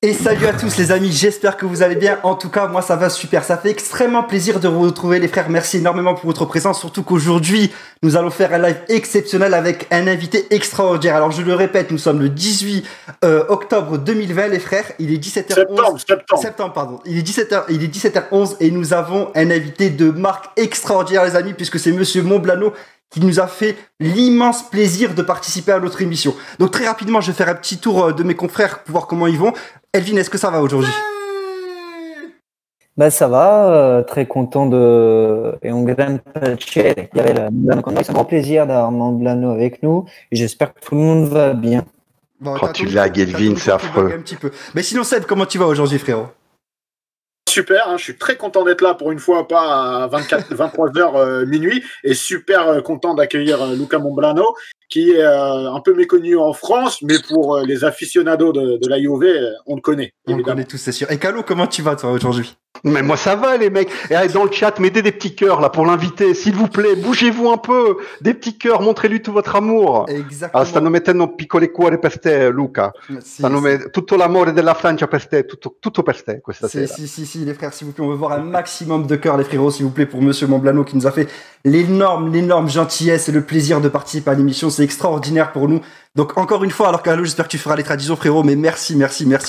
Et salut à tous les amis, j'espère que vous allez bien. En tout cas, moi ça va super. Ça fait extrêmement plaisir de vous retrouver les frères. Merci énormément pour votre présence. Surtout qu'aujourd'hui, nous allons faire un live exceptionnel avec un invité extraordinaire. Alors je le répète, nous sommes le 18 octobre 2020 les frères. Il est 17h11. Septembre, pardon. Il est 17h11 et nous avons un invité de marque extraordinaire les amis, puisque c'est Monsieur Momblano qui nous a fait l'immense plaisir de participer à notre émission. Donc très rapidement, je vais faire un petit tour de mes confrères pour voir comment ils vont. Elvin, est-ce que ça va aujourd'hui? Ben ça va, très content de... et un grand piacere di avere Momblano con noi. C'est un grand plaisir d'avoir Momblano avec nous et j'espère que tout le monde va bien. Bon, quand tu lagues Elvin, c'est affreux. Un petit peu. Mais sinon Seb, comment tu vas aujourd'hui frérot? Super, hein, je suis très content d'être là pour une fois, pas à 23h minuit, et super content d'accueillir Luca Momblano, qui est un peu méconnu en France, mais pour les aficionados de la Juve, on le connaît. On le connaît tous, c'est sûr. Et Calo, comment tu vas toi aujourd'hui? Mais moi ça va les mecs. Et allez, dans le chat, mettez des petits cœurs là pour l'inviter, s'il vous plaît, bougez-vous un peu, des petits cœurs, montrez-lui tout votre amour. Exactement. Stanno mettendo piccoli cuori per te, Luca. Tutto l'amore della Francia per te, tutto per te questa sera. Si, les frères, s'il vous plaît, on veut voir un maximum de cœur, les frérots, s'il vous plaît, pour Monsieur Momblano qui nous a fait l'énorme gentillesse et le plaisir de participer à l'émission. C'est extraordinaire pour nous. Donc encore une fois, alors Calo, j'espère que tu feras les traditions frérot, mais merci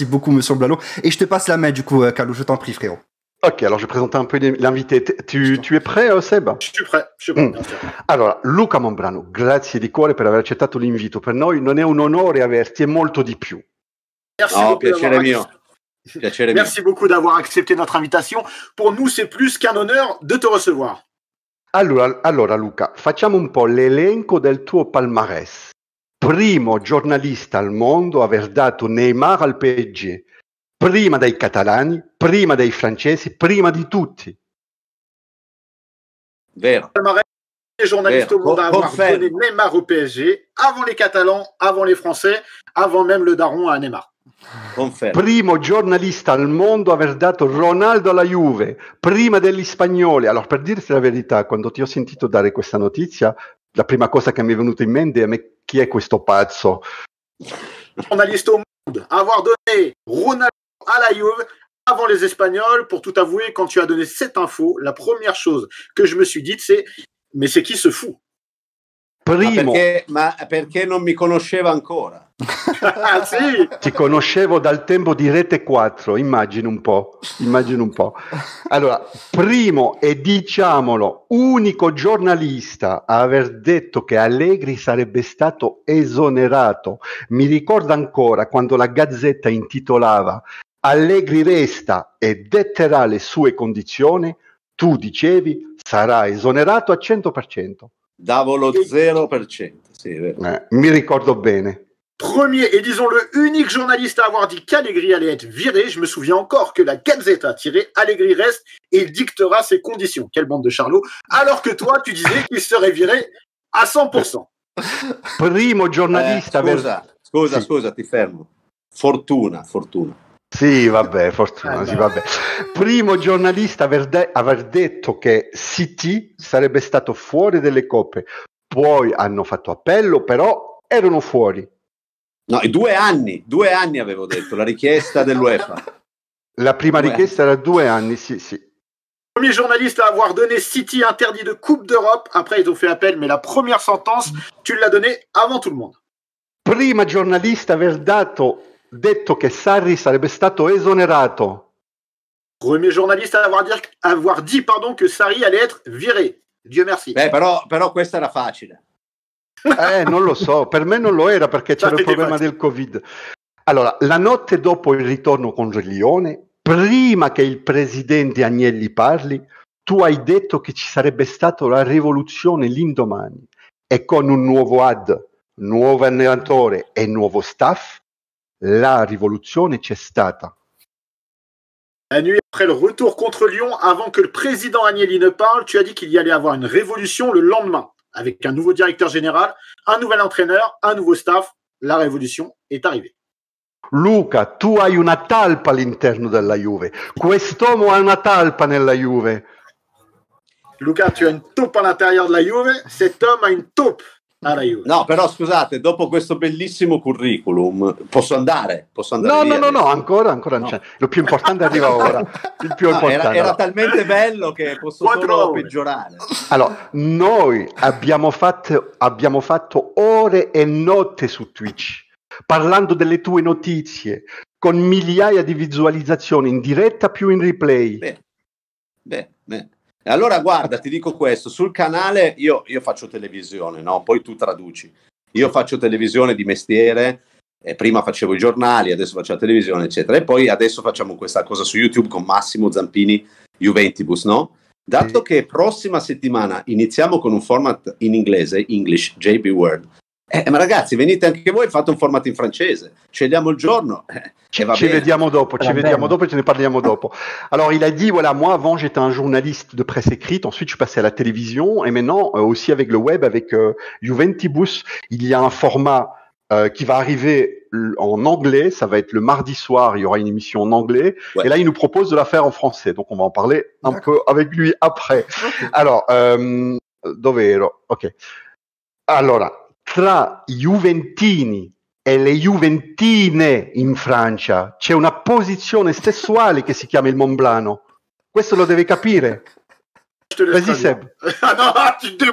beaucoup Monsieur Momblano. Et je te passe la main du coup, Calo, je t'en prie frérot. Ok, alors je vais présenter un peu l'invité. Tu es prêt, Seb? Je suis prêt, bien sûr. Allora, Luca Momblano, grazie di cuore per aver accettato l'invito. Per noi non è un onore averti, è molto di più. Merci beaucoup d'avoir accepté notre invitation. Pour nous, c'est plus qu'un honneur de te recevoir. Allora Luca, facciamo un po' l'elenco del tuo palmarès. Primo giornalista al mondo a aver dato Neymar al PSG. Prima dei catalani, prima dei francesi, prima di tutti. Vero. Les journalistes au monde à avoir donné Neymar au PSG, avant les Catalans, avant les Français, avant même le daron à Neymar. Primo giornalista al mondo a aver dato Ronaldo alla Juve, prima degli spagnoli. Allora, per dirti la verità, quando ti ho sentito dare questa notizia, la prima cosa che mi è venuta in mente è chi è questo pazzo? Journaliste au monde à avoir donné Ronaldo à la Juve avant les Espagnols. Pour tout avouer, quand tu as donné cette info, la première chose que je me suis dite, c'est mais c'est qui ce fou? Primo. Ma perché non mi conosceva ancora? Ah, sì. Ti conoscevo dal tempo di Rete 4, immagino un po'. Allora, primo e diciamolo, unico giornalista a aver detto che Allegri sarebbe stato esonerato. Mi ricordo ancora quando la Gazzetta intitolava Allegri resta e detterà le sue condizioni, tu dicevi sarà esonerato a 100%. Davo lo 0%, sì, vero. Mi ricordo bene. Premier et disons-le unique journaliste à avoir dit qu'Allegri allait être viré. Je me souviens encore que la Gazette a tiré Allegri reste et il dictera ses conditions. Quelle bande de charlots. Alors que toi, tu disais qu'il serait viré à 100%. Primo giornalista... Scusa, ti fermo. Fortuna. Sì, vabbè, fortuna, sì, vabbè. Primo giornalista aver detto che City sarebbe stato fuori delle coppe. Poi hanno fatto appello, però erano fuori. No, 2 anni avevo detto, la richiesta dell'UEFA. La prima richiesta era 2 anni, sì. Premier journaliste à avoir donné City interdit de Coupe d'Europe. Après, ils ont fait appel, mais la première sentence, tu l'as donnée avant tout le monde. Prima giornalista aver detto che Sarri sarebbe stato esonerato. Premier journaliste à avoir dit que Sarri allait être viré. Dieu merci. Però questa era facile. Non lo so, per me non lo era perché c'era il problema del Covid. Allora, la notte dopo il ritorno con Lione, prima che il presidente Agnelli parli, tu hai detto che ci sarebbe stata la rivoluzione l'indomani e con un nuovo nuovo allenatore e nuovo staff, la rivoluzione c'è stata. La nuit après le retour contre Lyon, avant que le président Agnelli ne parle, tu as dit qu'il y allait avoir une révolution le lendemain. Avec un nouveau directeur général, un nouvel entraîneur, un nouveau staff, la révolution est arrivée. Luca, tu hai una talpa all'interno della Juve. Quest'uomo ha una talpa nella Juve. Luca, tu as une taupe à l'intérieur de la Juve. Cet homme a une taupe. alla Juve. No, però scusate, dopo questo bellissimo curriculum, posso andare No, via? ancora non c'è. Lo più importante arriva ora. Il più importante. Era talmente bello che posso solo peggiorare. Allora, noi abbiamo fatto ore e notte su Twitch, parlando delle tue notizie, con migliaia di visualizzazioni in diretta più in replay. Beh. Allora guarda, ti dico questo, sul canale io faccio televisione, no? Poi tu traduci. Io faccio televisione di mestiere, prima facevo i giornali, adesso faccio la televisione, eccetera. E poi adesso facciamo questa cosa su YouTube con Massimo Zampini, Juventibus, no? Dato che prossima settimana iniziamo con un format in inglese, English, JB Word, ma ragazzi, venite anche voi, fate un format in francese, scegliamo il giorno. Ci vediamo dopo, et ce ne parliamo dopo. Alors, il a dit, voilà, moi, avant, j'étais un journaliste de presse écrite, ensuite, je suis passé à la télévision, et maintenant, aussi avec le web, avec Juventibus, il y a un format qui va arriver en anglais, ça va être le mardi soir, il y aura une émission en anglais, et là, il nous propose de la faire en français, donc on va en parler un peu avec lui après. Okay. Alors, dove ero? Ok. Allora, tra Juventini e le Juventine in Francia c'è una posizione sessuale che si chiama il Montblano. Questo lo deve capire. Vas-y Seb.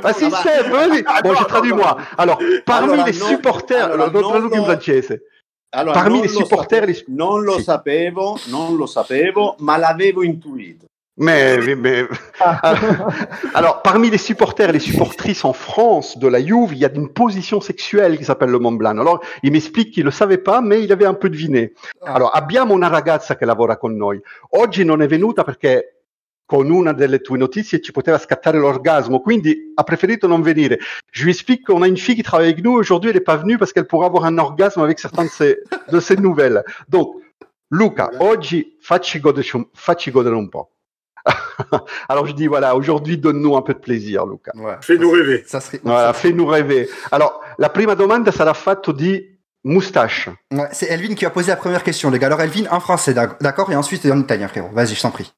Vas-y Seb, vas-y. Bon, je traduis moi. Alors, parmi les supporters, traduco in francese. Allora, parmi les supporters, non lo sapevo, ma l'avevo intuito. Alors, parmi les supporters et les supportrices en France de la Juve, il y a une position sexuelle qui s'appelle le Mont Blanc. Alors, il m'explique qu'il ne le savait pas, mais il avait un peu deviné. Alors, abbiamo una ragazza che lavora con noi. Oggi non è venuta perché con una delle tue notizie ci poteva scattare l'orgasmo, quindi ha preferito non venire. Je lui explique qu'on a une fille qui travaille avec nous. Aujourd'hui, elle n'est pas venue parce qu'elle pourrait avoir un orgasme avec certaines de ses nouvelles. Donc, Luca, oggi facci godere un po'. Alors je dis voilà, aujourd'hui donne-nous un peu de plaisir, Luca. Ouais, fais-nous rêver. Voilà, fais-nous rêver. Alors la prima domanda sarà fatta di moustache. Ouais, c'est Elvin qui a posé la première question, les gars. Alors Elvin en français, d'accord, et ensuite en italien, frérot. Vas-y, je t'en prie.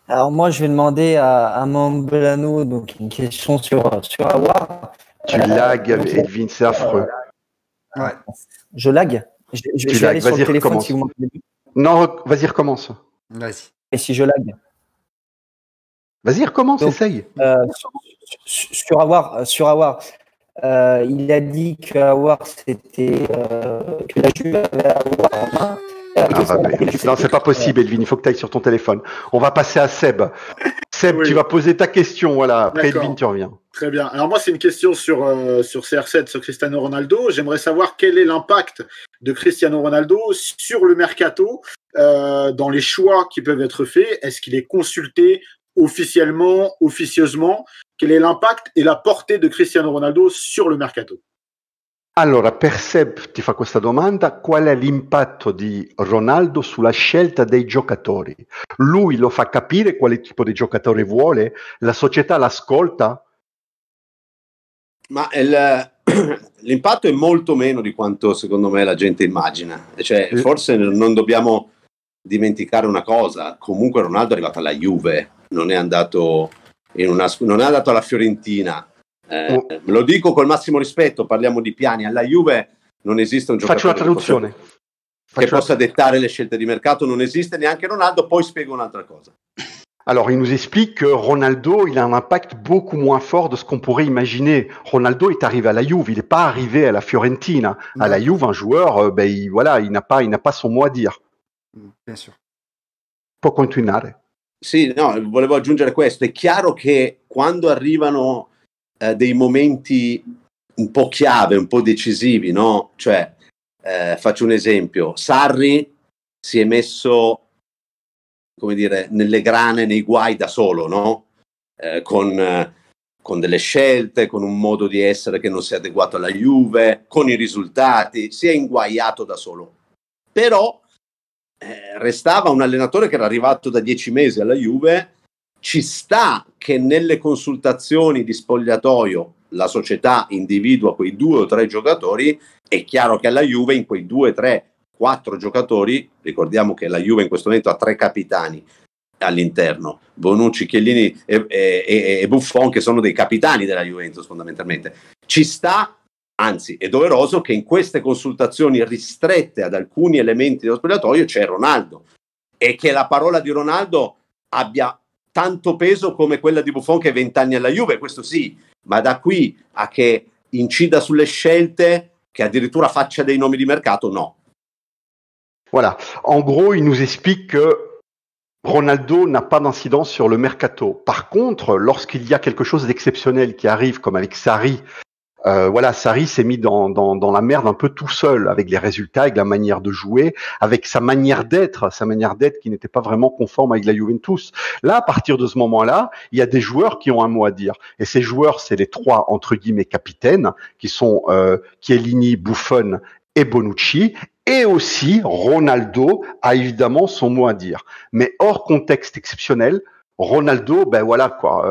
Alors moi, je vais demander à Mamblano donc une question sur Aouar. Tu lagues, Elvin, c'est affreux. Ouais. Je lag. Je vais aller sur le téléphone recommence. Si vous m'entendez. Non, vas-y, recommence. Vas-y. Et si je lag? Vas-y, recommence, essaye. Sur Aouar, il a dit que Aouar, c'était que la Juve avait Aouar en main. Non, c'est pas possible, Elvin, il faut que tu ailles sur ton téléphone. On va passer à Seb. Seb, oui. Tu vas poser ta question, voilà. Après, Elvin, tu reviens. Très bien. Alors moi, c'est une question sur CR7, sur Cristiano Ronaldo. J'aimerais savoir quel est l'impact de Cristiano Ronaldo sur le mercato, dans les choix qui peuvent être faits. Est-ce qu'il est consulté officiellement, officieusement? Quel est l'impact et la portée de Cristiano Ronaldo sur le mercato? Allora, per Seb ti fa questa domanda: qual è l'impatto di Ronaldo sulla scelta dei giocatori? Lui lo fa capire quale tipo di giocatore vuole? La società l'ascolta? Ma l'impatto è molto meno di quanto secondo me la gente immagina. Cioè, forse non dobbiamo dimenticare una cosa: comunque Ronaldo è arrivato alla Juve, non è andato non è andato alla Fiorentina. Lo dico col massimo rispetto, parliamo di piani. Alla Juve non esiste un giocatore Faccio una traduzione che possa dettare le scelte di mercato, non esiste neanche Ronaldo. Poi spiego un'altra cosa. Alors, il nous explique que Ronaldo, il a un impact beaucoup moins fort de ce qu'on pourrait imaginer. Ronaldo est arrivé à la Juve, il n'est pas arrivé à la Fiorentina. À la Juve, un joueur, il n'a pas son mot à dire. Bien sûr. Può continuare. Sì, no, volevo aggiungere questo. È chiaro che quando arrivano dei momenti un po' chiave, un po' decisivi, no? Cioè, faccio un esempio. Sarri si è messo, come dire, nelle grane, nei guai da solo, no? Con delle scelte, con un modo di essere che non si è adeguato alla Juve, con i risultati, si è inguaiato da solo. Però restava un allenatore che era arrivato da 10 mesi alla Juve. Ci sta che nelle consultazioni di spogliatoio la società individua quei 2 o 3 giocatori. È chiaro che alla Juve in quei 2, 3, 4 giocatori, ricordiamo che la Juve in questo momento ha 3 capitani, all'interno, Bonucci, Chiellini e Buffon, che sono dei capitani della Juventus fondamentalmente. Ci sta, anzi è doveroso che in queste consultazioni ristrette ad alcuni elementi dello spogliatoio c'è Ronaldo, e che la parola di Ronaldo abbia tanto peso come quella di Buffon che è 20 anni alla Juve, questo sì, ma da qui a che incida sulle scelte, che addirittura faccia dei nomi di mercato, no. Voilà. En gros, il nous explique que Ronaldo n'a pas d'incidence sur le mercato. Par contre, lorsqu'il y a quelque chose d'exceptionnel qui arrive, comme avec Sarri, voilà, Sarri s'est mis dans la merde un peu tout seul, avec les résultats, avec la manière de jouer, avec sa manière d'être qui n'était pas vraiment conforme avec la Juventus. Là, à partir de ce moment-là, il y a des joueurs qui ont un mot à dire. Et ces joueurs, c'est les trois, entre guillemets, capitaines, qui sont Chiellini, Buffon et Bonucci. Et aussi, Ronaldo a évidemment son mot à dire. Mais hors contexte exceptionnel, Ronaldo, ben voilà quoi,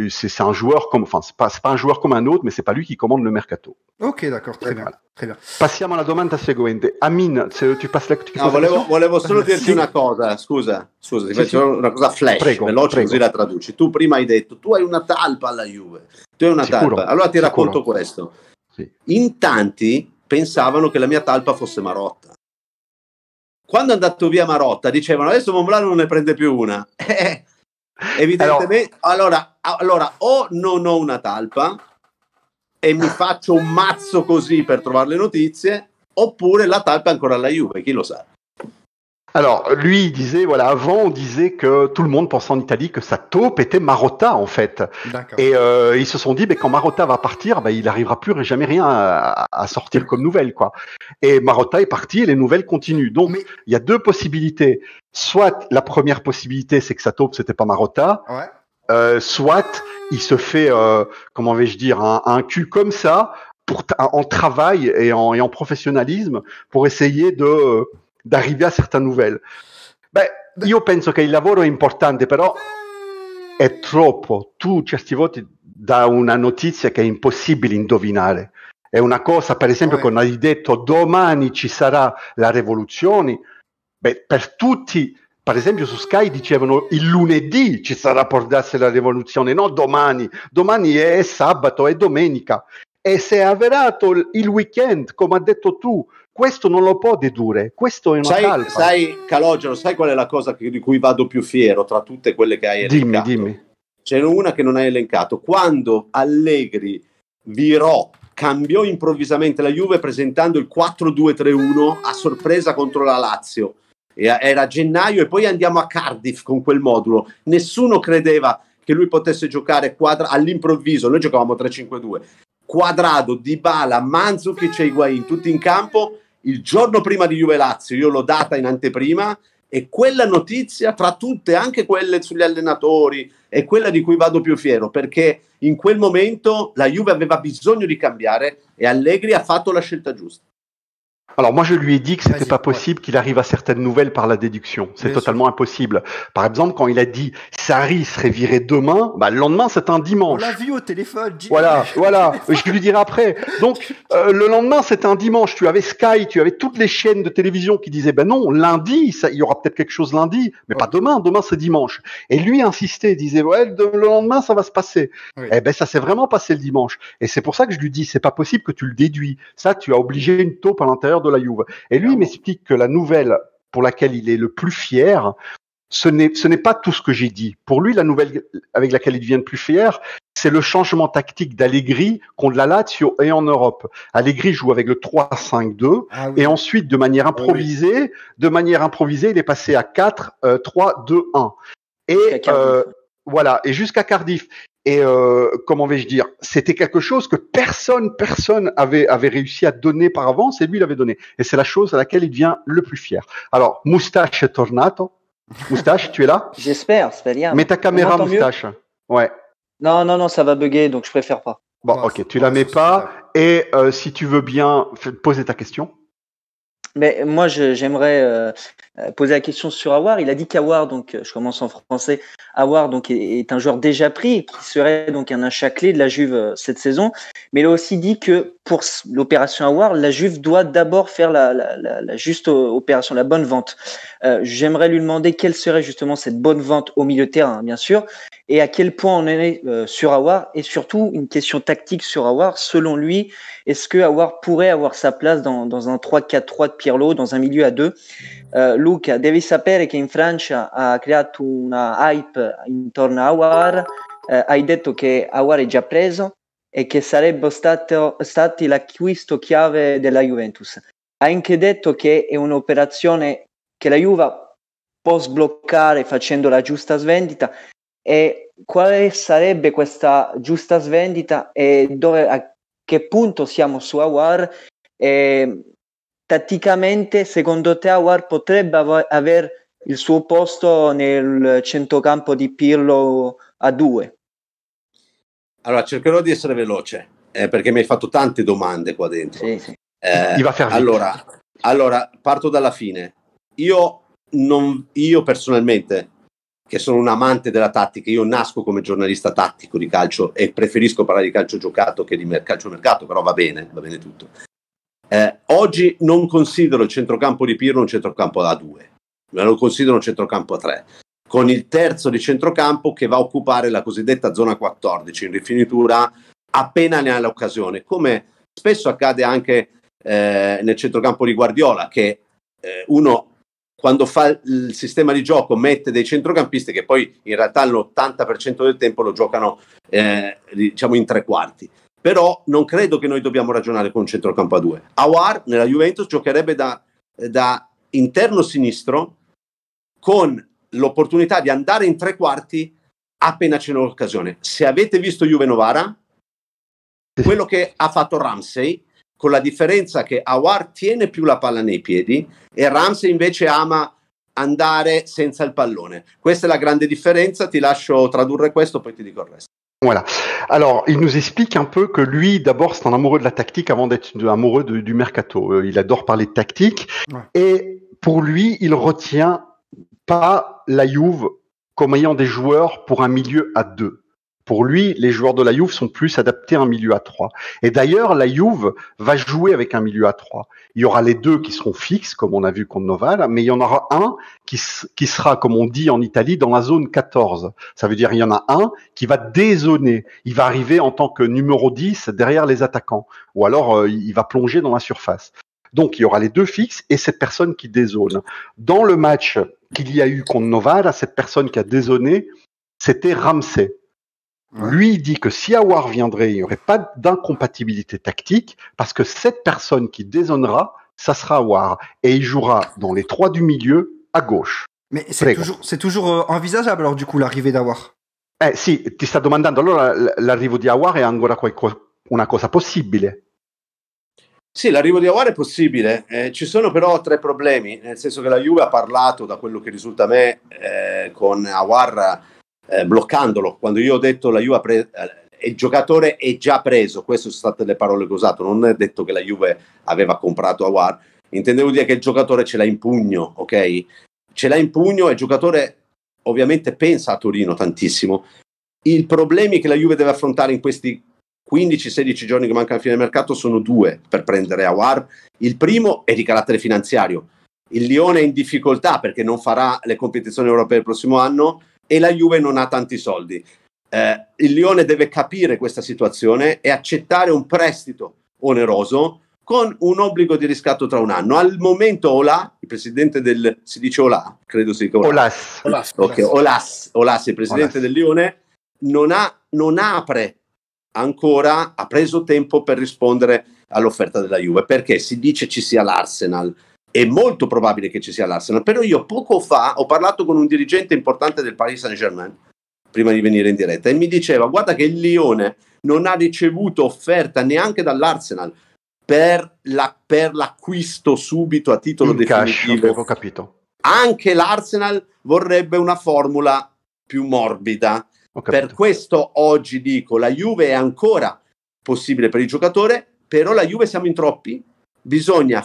c'est un joueur comme, enfin c'est pas un joueur comme un autre, mais c'est pas lui qui commande le mercato. Ok, d'accord, très bien, très bien. Passiamo alla domanda seguente. Amin, se tu passi la no, volevo solo dirti una cosa, scusa, ti faccio una cosa flash, veloce, così la traduci. Tu prima hai detto, tu hai una talpa alla Juve, tu hai una talpa. Allora ti racconto questo. Sì. In tanti pensavano che la mia talpa fosse Marotta. Quando è andato via Marotta dicevano adesso Monblano non ne prende più una. Evidentemente allora o non ho una talpa e mi faccio un mazzo così per trovare le notizie, oppure la talpa è ancora alla Juve, chi lo sa. Alors, lui, il disait, voilà, avant, on disait que tout le monde pensait en Italie que sa taupe était Marotta, en fait. Et ils se sont dit, quand Marotta va partir, il n'arrivera plus jamais rien à sortir comme nouvelle, quoi. Et Marotta est parti et les nouvelles continuent. Donc, il y a deux possibilités. Soit la première possibilité, c'est que sa taupe, c'était pas Marotta. Ouais. Soit il se fait, comment vais-je dire, un cul comme ça, en travail et en professionnalisme, pour essayer d'arrivare a certe nouvelle. Io penso che il lavoro è importante, però è troppo. Tu certi volte dà una notizia che è impossibile indovinare. È una cosa, per esempio, quando hai detto domani ci sarà la rivoluzione, per tutti, per esempio su Sky dicevano il lunedì ci sarà per darsi la rivoluzione, no domani. Domani è sabato, è domenica. E se è avverato il weekend, come ha detto tu, questo non lo può dedurre, questo è una talpa. Sai, Calogero, sai qual è la cosa di cui vado più fiero tra tutte quelle che hai elencato? Dimmi. C'è una che non hai elencato. Quando Allegri cambiò improvvisamente la Juve presentando il 4-2-3-1 a sorpresa contro la Lazio. Era gennaio e poi andiamo a Cardiff con quel modulo. Nessuno credeva che lui potesse giocare all'improvviso. Noi giocavamo 3-5-2. Quadrado, Dybala, Mandzukic e Higuain tutti in campo il giorno prima di Juve-Lazio. Io l'ho data in anteprima e quella notizia tra tutte, anche quelle sugli allenatori, è quella di cui vado più fiero, perché in quel momento la Juve aveva bisogno di cambiare e Allegri ha fatto la scelta giusta. Alors moi je lui ai dit que c'était pas possible qu'il arrive à certaines nouvelles par la déduction. C'est totalement impossible. Par exemple, quand il a dit Sarri serait viré demain, le lendemain c'est un dimanche. On l'a vu au téléphone. Voilà. Je lui dirai après. Donc le lendemain c'est un dimanche. Tu avais Sky, tu avais toutes les chaînes de télévision qui disaient non, lundi, il y aura peut-être quelque chose lundi, mais pas demain. Demain c'est dimanche. Et lui insistait, disait le lendemain ça va se passer. Oui. Ça s'est vraiment passé le dimanche. Et c'est pour ça que je lui dis c'est pas possible que tu le déduis. Ça tu as obligé une taupe à l'intérieur de la Juve. Et lui, il m'explique que la nouvelle pour laquelle il est le plus fier, ce n'est pas tout ce que j'ai dit. Pour lui, la nouvelle avec laquelle il devient le plus fier, c'est le changement tactique d'Allegri contre la Lazio et en Europe. Allegri joue avec le 3-5-2 et ensuite, de manière improvisée, il est passé à 4-3-2-1. Et voilà, et jusqu'à Cardiff. Et comment vais-je dire, c'était quelque chose que personne avait réussi à donner par avance et lui l'avait donné. Et c'est la chose à laquelle il devient le plus fier. Alors, Moustache è tornato. Moustache, tu es là? J'espère, speriamo. Mets ta caméra, Moustache. Ouais. Non, ça va bugger, donc je préfère pas. Bon, ok, tu la mets pas. Et si tu veux bien poser ta question. Mais moi, j'aimerais poser la question sur Aouar. Il a dit qu'Aouar, donc je commence en français, Aouar donc est un joueur déjà pris, qui serait donc un achat clé de la Juve cette saison. Mais il a aussi dit que pour l'opération Aouar, la Juve doit d'abord faire la juste opération, la bonne vente. j'aimerais lui demander quelle serait justement cette bonne vente au milieu de terrain, bien sûr, et à quel point on est sur Aouar, et surtout une question tactique sur Aouar. Selon lui, est-ce que Aouar pourrait avoir sa place dans un 3-4-3 de Pirlo, dans un milieu à deux? Luca, devi sapere che in Francia ha creato una hype intorno a Aouar, hai detto che Aouar è già preso e che sarebbe stati l'acquisto chiave della Juventus. Ha anche detto che è un'operazione che la Juve può sbloccare facendo la giusta svendita, e quale sarebbe questa giusta svendita e a che punto siamo su Aouar, e tatticamente secondo te Aouar potrebbe avere il suo posto nel centrocampo di Pirlo a due? Allora, cercherò di essere veloce, perché mi hai fatto tante domande qua dentro. Sì. Allora, parto dalla fine. Io personalmente, che sono un amante della tattica, io nasco come giornalista tattico di calcio e preferisco parlare di calcio giocato che di calcio mercato, però va bene tutto. Oggi non considero il centrocampo di Pirlo un centrocampo a 2, ma lo considero un centrocampo a 3, con il terzo di centrocampo che va a occupare la cosiddetta zona 14 in rifinitura appena ne ha l'occasione, come spesso accade anche nel centrocampo di Guardiola, che uno quando fa il sistema di gioco mette dei centrocampisti che poi in realtà l'80% del tempo lo giocano diciamo in tre quarti. Però non credo che noi dobbiamo ragionare con un centrocampo a 2. Aouar nella Juventus giocherebbe da interno sinistro, con l'opportunità di andare in tre quarti appena c'è l'occasione. Se avete visto Juve Novara, quello che ha fatto Ramsey, con la differenza che Aouar tiene più la palla nei piedi e Ramsey invece ama andare senza il pallone. Questa è la grande differenza, ti lascio tradurre questo, poi ti dico il resto. Voilà. Alors, il nous explique un peu que lui, d'abord, c'est un amoureux de la tactique avant d'être amoureux du mercato. Il adore parler de tactique. Ouais. Et pour lui, il retient pas la Juve comme ayant des joueurs pour un milieu à 2. Pour lui, les joueurs de la Juve sont plus adaptés à un milieu à 3. Et d'ailleurs, la Juve va jouer avec un milieu à 3. Il y aura les deux qui seront fixes, comme on a vu contre Novara, mais il y en aura un qui sera, comme on dit en Italie, dans la zone 14. Ça veut dire il y en a un qui va dézoner. Il va arriver en tant que numéro 10 derrière les attaquants. Ou alors, il va plonger dans la surface. Donc, il y aura les deux fixes et cette personne qui dézone. Dans le match qu'il y a eu contre Novara, cette personne qui a dézoné, c'était Ramsey. Lui, il dit que si Aouar viendrait, il n'y aurait pas d'incompatibilité tactique parce que cette personne qui dézonnera, ça sera Aouar. Et il jouera dans les trois du milieu à gauche. Mais c'est toujours envisageable alors du coup l'arrivée d'Aouar? Sì, ti sta domandando allora l'arrivo di Aouar è ancora una cosa possibile? Sì, l'arrivo di Aouar è possibile, ci sono però tre problemi, nel senso che la Juve ha parlato, da quello che risulta a me, con Aouar bloccandolo. Quando io ho detto la Juve il giocatore è già preso, queste sono state le parole che ho usato, non è detto che la Juve aveva comprato Aouar, intendevo dire che il giocatore ce l'ha in pugno, ok? Ce l'ha in pugno e il giocatore ovviamente pensa a Torino tantissimo. I problemi che la Juve deve affrontare in questi 15-16 giorni che mancano a fine mercato sono due per prendere Aouar. Il primo è di carattere finanziario. Il Lione è in difficoltà perché non farà le competizioni europee il prossimo anno e la Juve non ha tanti soldi. Il Lione deve capire questa situazione e accettare un prestito oneroso con un obbligo di riscatto tra un anno. Al momento Ola, il presidente si dice Ola, credo si dica Olas. Okay, Olas, il presidente del Lione, non apre ancora, ha preso tempo per rispondere all'offerta della Juve, perché si dice ci sia l'Arsenal. È molto probabile che ci sia l'Arsenal, però io poco fa ho parlato con un dirigente importante del Paris Saint-Germain prima di venire in diretta e mi diceva guarda che il Lione non ha ricevuto offerta neanche dall'Arsenal per l'acquisto subito a titolo definitivo. Ho capito. Anche l'Arsenal vorrebbe una formula più morbida. Per questo oggi dico la Juve è ancora possibile per il giocatore, però la Juve siamo in troppi, bisogna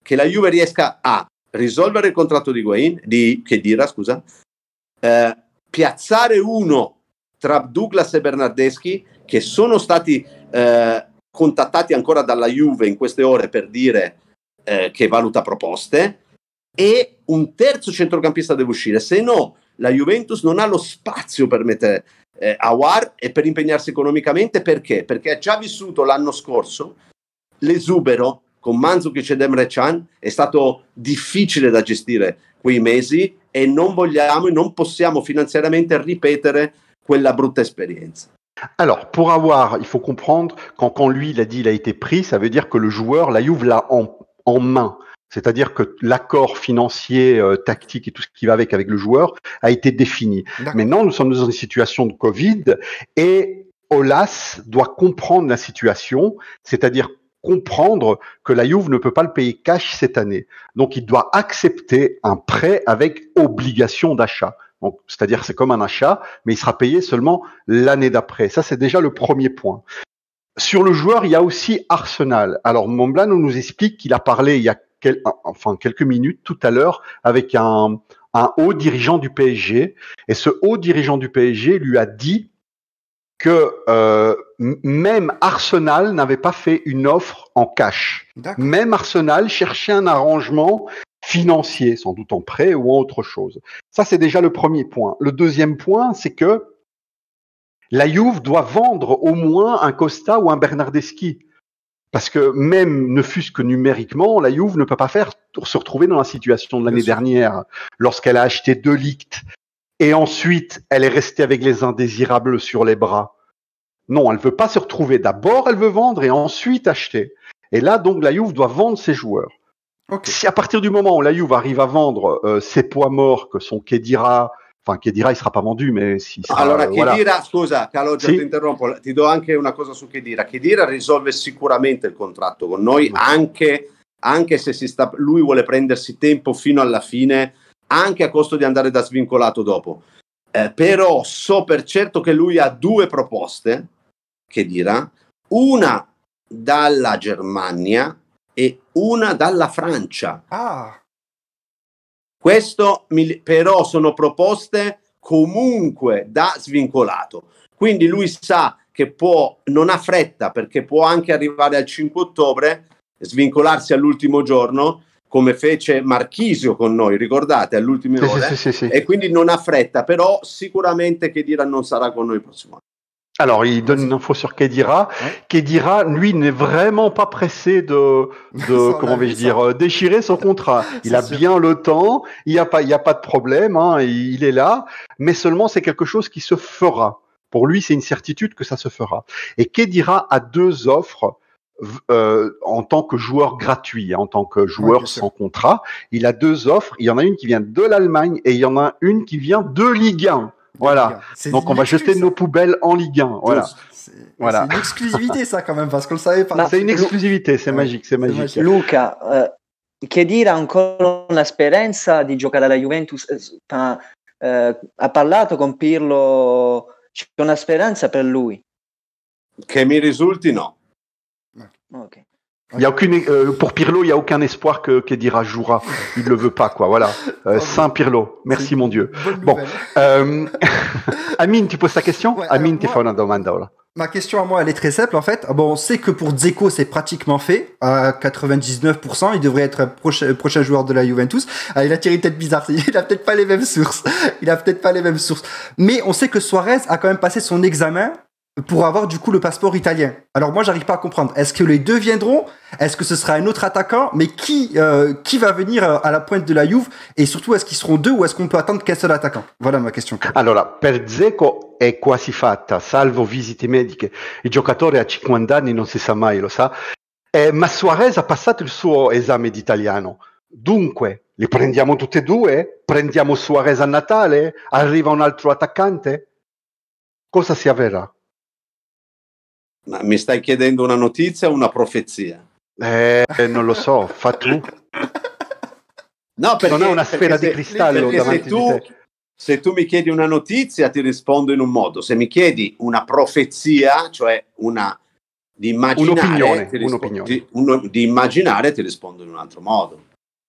che la Juve riesca a risolvere il contratto di Khedira, piazzare uno tra Douglas e Bernardeschi, che sono stati contattati ancora dalla Juve in queste ore per dire che valuta proposte, e un terzo centrocampista deve uscire, se no la Juventus non ha lo spazio per mettere Aouar e per impegnarsi economicamente. Perché? Perché ha già vissuto l'anno scorso l'esubero con Mandzukic ed Emre Can, è stato difficile da gestire quei mesi e non vogliamo e non possiamo finanziariamente ripetere quella brutta espérience. Alors, pour Aouar, il faut comprendre, quand lui, il a dit il a été pris, ça veut dire que le joueur, la Juve l'a en main. C'est-à-dire que l'accord financier, tactique et tout ce qui va avec le joueur a été défini. Maintenant, nous sommes dans une situation de Covid et Aulas doit comprendre la situation, c'est-à-dire comprendre que la Juve ne peut pas le payer cash cette année. Donc, il doit accepter un prêt avec obligation d'achat. Donc, c'est-à-dire c'est comme un achat, mais il sera payé seulement l'année d'après. Ça, c'est déjà le premier point. Sur le joueur, il y a aussi Arsenal. Alors, Momblano nous explique qu'il a parlé il y a quelques minutes tout à l'heure avec un haut dirigeant du PSG. Et ce haut dirigeant du PSG lui a dit que même Arsenal n'avait pas fait une offre en cash. Même Arsenal cherchait un arrangement financier, sans doute en prêt ou en autre chose. Ça, c'est déjà le premier point. Le deuxième point, c'est que la Juve doit vendre au moins un Costa ou un Bernardeschi. Parce que même, ne fût-ce que numériquement, la Juve ne peut pas se retrouver dans la situation de l'année dernière, lorsqu'elle a acheté De Ligt, et ensuite, elle est restée avec les indésirables sur les bras. Non, elle veut pas se retrouver. D'abord, elle veut vendre et ensuite acheter. Et là, donc, la Juve doit vendre ses joueurs. Si à partir du moment où la Juve arrive à vendre ses poids morts, que sont Khedira, enfin Khedira il sera pas vendu, mais si sarà, allora Khedira, scusa Caloggia, ti interrompo, ti do anche una cosa su Khedira. Khedira risolve sicuramente il contratto con noi, anche se lui vuole prendersi tempo fino alla fine, anche a costo di andare da svincolato dopo. Però so per certo che lui ha due proposte, Khedira, una dalla Germania e una dalla Francia. Questo però sono proposte comunque da svincolato. Quindi lui sa che non ha fretta, perché può anche arrivare al 5 ottobre, svincolarsi all'ultimo giorno, come fece Marchisio con noi, ricordate, all'ultime ore, sì. E quindi non ha fretta, però sicuramente Khedira non sarà con noi il prossimo anno. Alors, il donne une info sur Khedira. Khedira, lui, n'est vraiment pas pressé de comment vais-je dire, déchirer son contrat. Il a bien le temps, il y a pas de problème, hein, il est là, mais seulement c'est quelque chose qui se fera. Pour lui, c'est une certitude que ça se fera. Et Khedira a deux offres en tant que joueur gratuit, en tant que joueur sans contrat. Il a deux offres. Il y en a une qui vient de l'Allemagne et il y en a une qui vient de Ligue 1. Voilà. Donc on va jeter nos poubelles en Ligue 1. Voilà. C'est une exclusivité ça quand même parce qu'on le savait pas. C'est une exclusivité, c'est magique, c'est magique. Luca, Khedira ha ancora un'esperienza di giocare alla Juventus, ha parlato con Pirlo, c'è una speranza per lui? Che mi risulti no. Ok. Il y a aucune, pour Pirlo, il y a aucun espoir que Khedira jouera. Il le veut pas, quoi. Voilà. Saint Pirlo. Merci, mon Dieu. Bon. Amine, tu poses ta question? Amine, ti fa una domanda, ora. Ma question à moi, elle est très simple, en fait. Bon, on sait que pour Dzeko, c'est pratiquement fait. À 99%, il devrait être prochain joueur de la Juventus. Il a tiré une tête bizarre. Il a peut-être pas les mêmes sources. Mais on sait que Suarez a quand même passé son examen pour avoir du coup le passeport italien. Alors moi j'arrive pas à comprendre. Est-ce que les deux viendront? Est-ce que ce sera un autre attaquant? Mais qui va venir à la pointe de la Juve? Et surtout est-ce qu'ils seront deux ou est-ce qu'on peut attendre qu'un seul attaquant? Voilà ma question. Allora, per Dzeko è quasi fatta, salvo visite mediche. Il giocatore a 50 anni non si sa mai, lo sa. Ma Suarez ha passato il suo esame di italiano. Dunque, li prendiamo tutti e due? Prendiamo Suarez a Natale? Arriva un altro attaccante? Cosa si avverrà? Ma mi stai chiedendo una notizia o una profezia? Non lo so, fa tu. No, perché, non è una sfera di cristallo davanti di te. Se tu mi chiedi una notizia ti rispondo in un modo, se mi chiedi una profezia, cioè di immaginare, un'opinione. Di immaginare ti rispondo in un altro modo.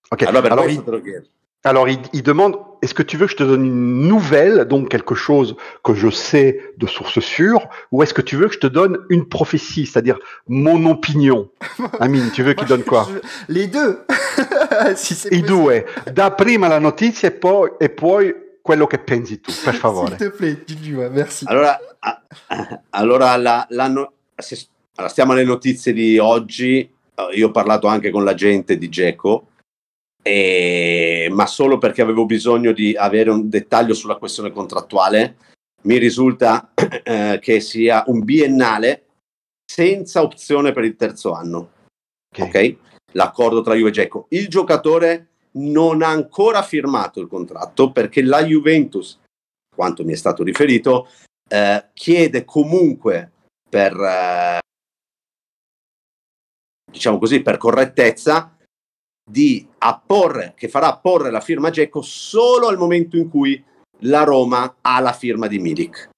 Okay. Allora per allora, questo te lo chiedo. Alors, il demande, est-ce que tu veux que je te donne une nouvelle, donc quelque chose que je sais de source sûre, ou est-ce que tu veux que je te donne une prophétie, c'est-à-dire mon opinion? Amine, tu veux qu'il donne quoi? Les deux. Si c'est I possible. due, da prima la notizia e poi quello che pensi tu, per favore. S'il te plaît, dis-lui, ouais, merci. Allora, stiamo alle notizie di oggi. Io ho parlato anche con la gente di Dzeko, ma solo perché avevo bisogno di avere un dettaglio sulla questione contrattuale. Mi risulta che sia un biennale senza opzione per il terzo anno. Ok? L'accordo tra Juve e Dzeko. Il giocatore non ha ancora firmato il contratto perché la Juventus, quanto mi è stato riferito, chiede comunque per diciamo così, per correttezza, che farà apporre la firma Dzeko solo al momento in cui la Roma ha la firma di Milik.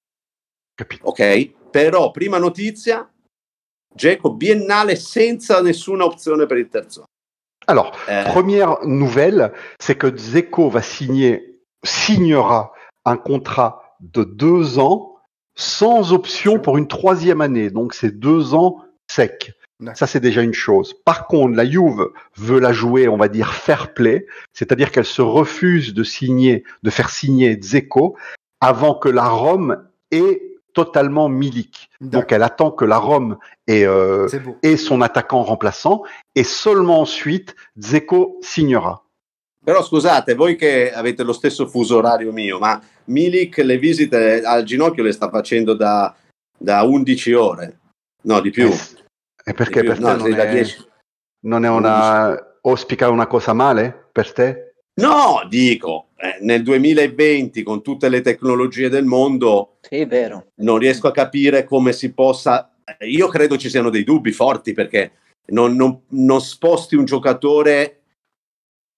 Capito. Ok? Però, prima notizia, Dzeko biennale senza nessuna opzione per il terzo. Alors, première nouvelle, c'est que Dzeko signera un contrat de 2 ans sans option pour une 3e année. Donc, c'est 2 ans secs. Ça, c'est déjà une chose. Par contre, la Juve veut la jouer, on va dire, fair play, c'est-à-dire qu'elle se refuse de faire signer Dzeko avant que la Rome ait totalement Milik. Donc, elle attend que la Rome ait son attaquant remplaçant et seulement ensuite Dzeko signera. Però scusate, voi che avete lo stesso fuso orario mio, ma Milik le visite al ginocchio le sta facendo da 11 ore, no, di più. E perché per te non è ospica una cosa male per te? No, dico, nel 2020 con tutte le tecnologie del mondo, sì, è vero. Non riesco a capire come si possa. Io credo ci siano dei dubbi forti perché non sposti un giocatore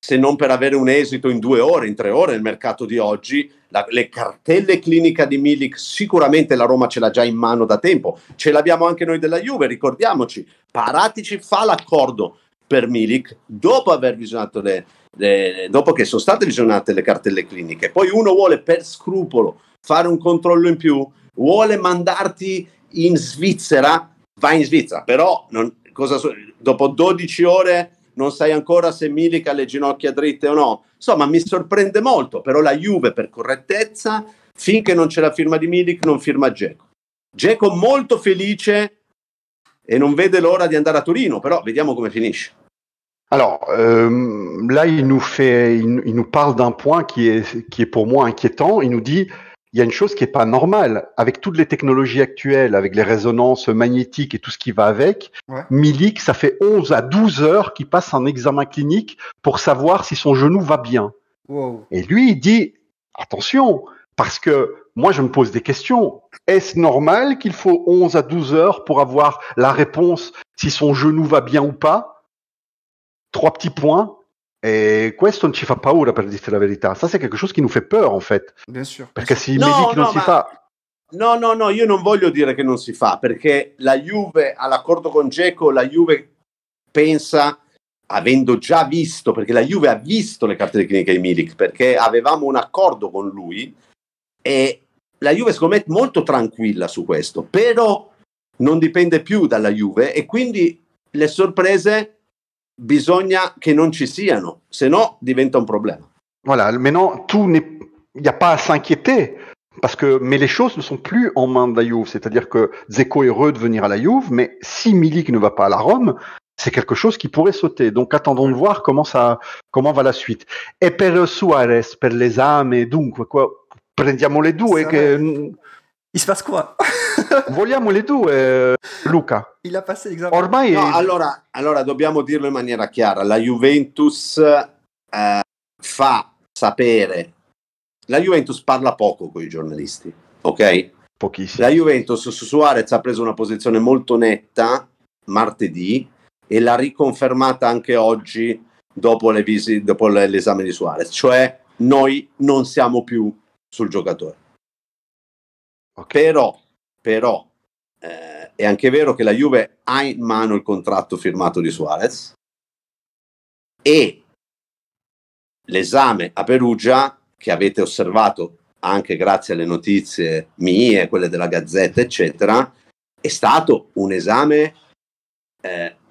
se non per avere un esito in 2 ore, in 3 ore nel mercato di oggi. Le cartelle clinica di Milik sicuramente la Roma ce l'ha già in mano da tempo, ce l'abbiamo anche noi della Juve, ricordiamoci. Paratici fa l'accordo per Milik dopo aver visionato dopo che sono state visionate le cartelle cliniche. Poi uno vuole per scrupolo fare un controllo in più, vuole mandarti in Svizzera, vai in Svizzera, però dopo 12 ore non sai ancora se Milik ha le ginocchia dritte o no. Insomma, mi sorprende molto, però la Juve per correttezza, finché non c'è la firma di Milik, non firma Dzeko. Dzeko molto felice e non vede l'ora di andare a Torino, però vediamo come finisce. Alors, là, il nous parle d'un point qui est pour moi inquiétant. Il nous dit, il y a une chose qui est pas normale. Avec toutes les technologies actuelles, avec les résonances magnétiques et tout ce qui va avec, Milik, ça fait 11 à 12 heures qu'il passe un examen clinique pour savoir si son genou va bien. Wow. Et lui, il dit, attention, parce que moi, je me pose des questions. Est-ce normal qu'il faut 11 à 12 heures pour avoir la réponse si son genou va bien ou pas? 3 petits points. E questo non ci fa paura, per dirti la verità. Ça, c'est quelque chose qui nous fait peur, en fait. Bien sûr. Perché si Milik non si fa... No, io non voglio dire che non si fa, perché la Juve, all'accordo con Dzeko, la Juve pensa, avendo già visto, perché la Juve ha visto le carte cliniche di Milik, perché avevamo un accordo con lui, e la Juve secondo me è molto tranquilla su questo, però non dipende più dalla Juve, e quindi le sorprese bisogna che non ci siano, se no diventa un problema. Voilà, maintenant, il n'y a pas à s'inquiéter, mais les choses ne sont plus en main de la Juve, c'est-à-dire que Dzeko est heureux de venir à la Juve, mais si Milik ne va pas à la Rome, c'est quelque chose qui pourrait sauter. Donc attendons de voir comment va la suite. E per Suarez, per l'esame, dunque, prendiamo le due. Il se passe quoi? Vogliamo le due, Luca? Il a passé l'examen. Ormai no, allora dobbiamo dirlo in maniera chiara. La Juventus fa sapere. La Juventus parla poco con i giornalisti, ok? Pochissimo. La Juventus su Suarez ha preso una posizione molto netta martedì e l'ha riconfermata anche oggi dopo l'esame di Suarez. Cioè, noi non siamo più sul giocatore. Okay. Però è anche vero che la Juve ha in mano il contratto firmato di Suarez e l'esame a Perugia, che avete osservato anche grazie alle notizie mie, quelle della Gazzetta, eccetera, è stato un esame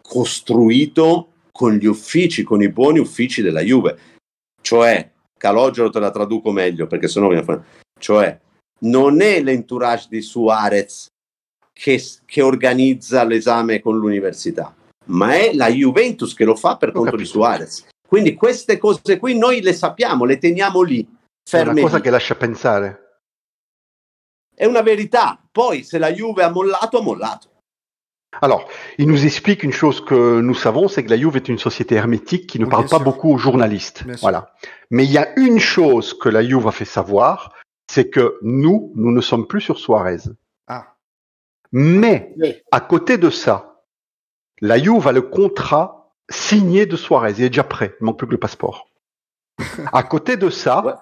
costruito con gli uffici, con i buoni uffici della Juve. Cioè, Calogero te la traduco meglio, perché sennò viene fuori. Cioè, non è l'entourage di Suarez che organizza l'esame con l'università, ma è la Juventus che lo fa per conto di Suarez. Quindi queste cose qui noi le sappiamo, le teniamo lì, ferme. È una cosa lì. che lascia pensare. È una verità. Poi, se la Juve ha mollato, ha mollato. Alors, il nous explique une chose que nous savons, c'est que la Juve est une société hermétique qui ne Oui, parle bien pas sûr. beaucoup aux journalistes. Bien sûr. Voilà. Mais il y a une chose que la Juve a fait savoir, c'est que nous ne sommes plus sur Suarez. Ah, Mais, Oui. à côté de ça, la Juve a le contrat signé de Suarez. Il est déjà prêt. Il manque plus que le passeport. À côté de ça, Ouais.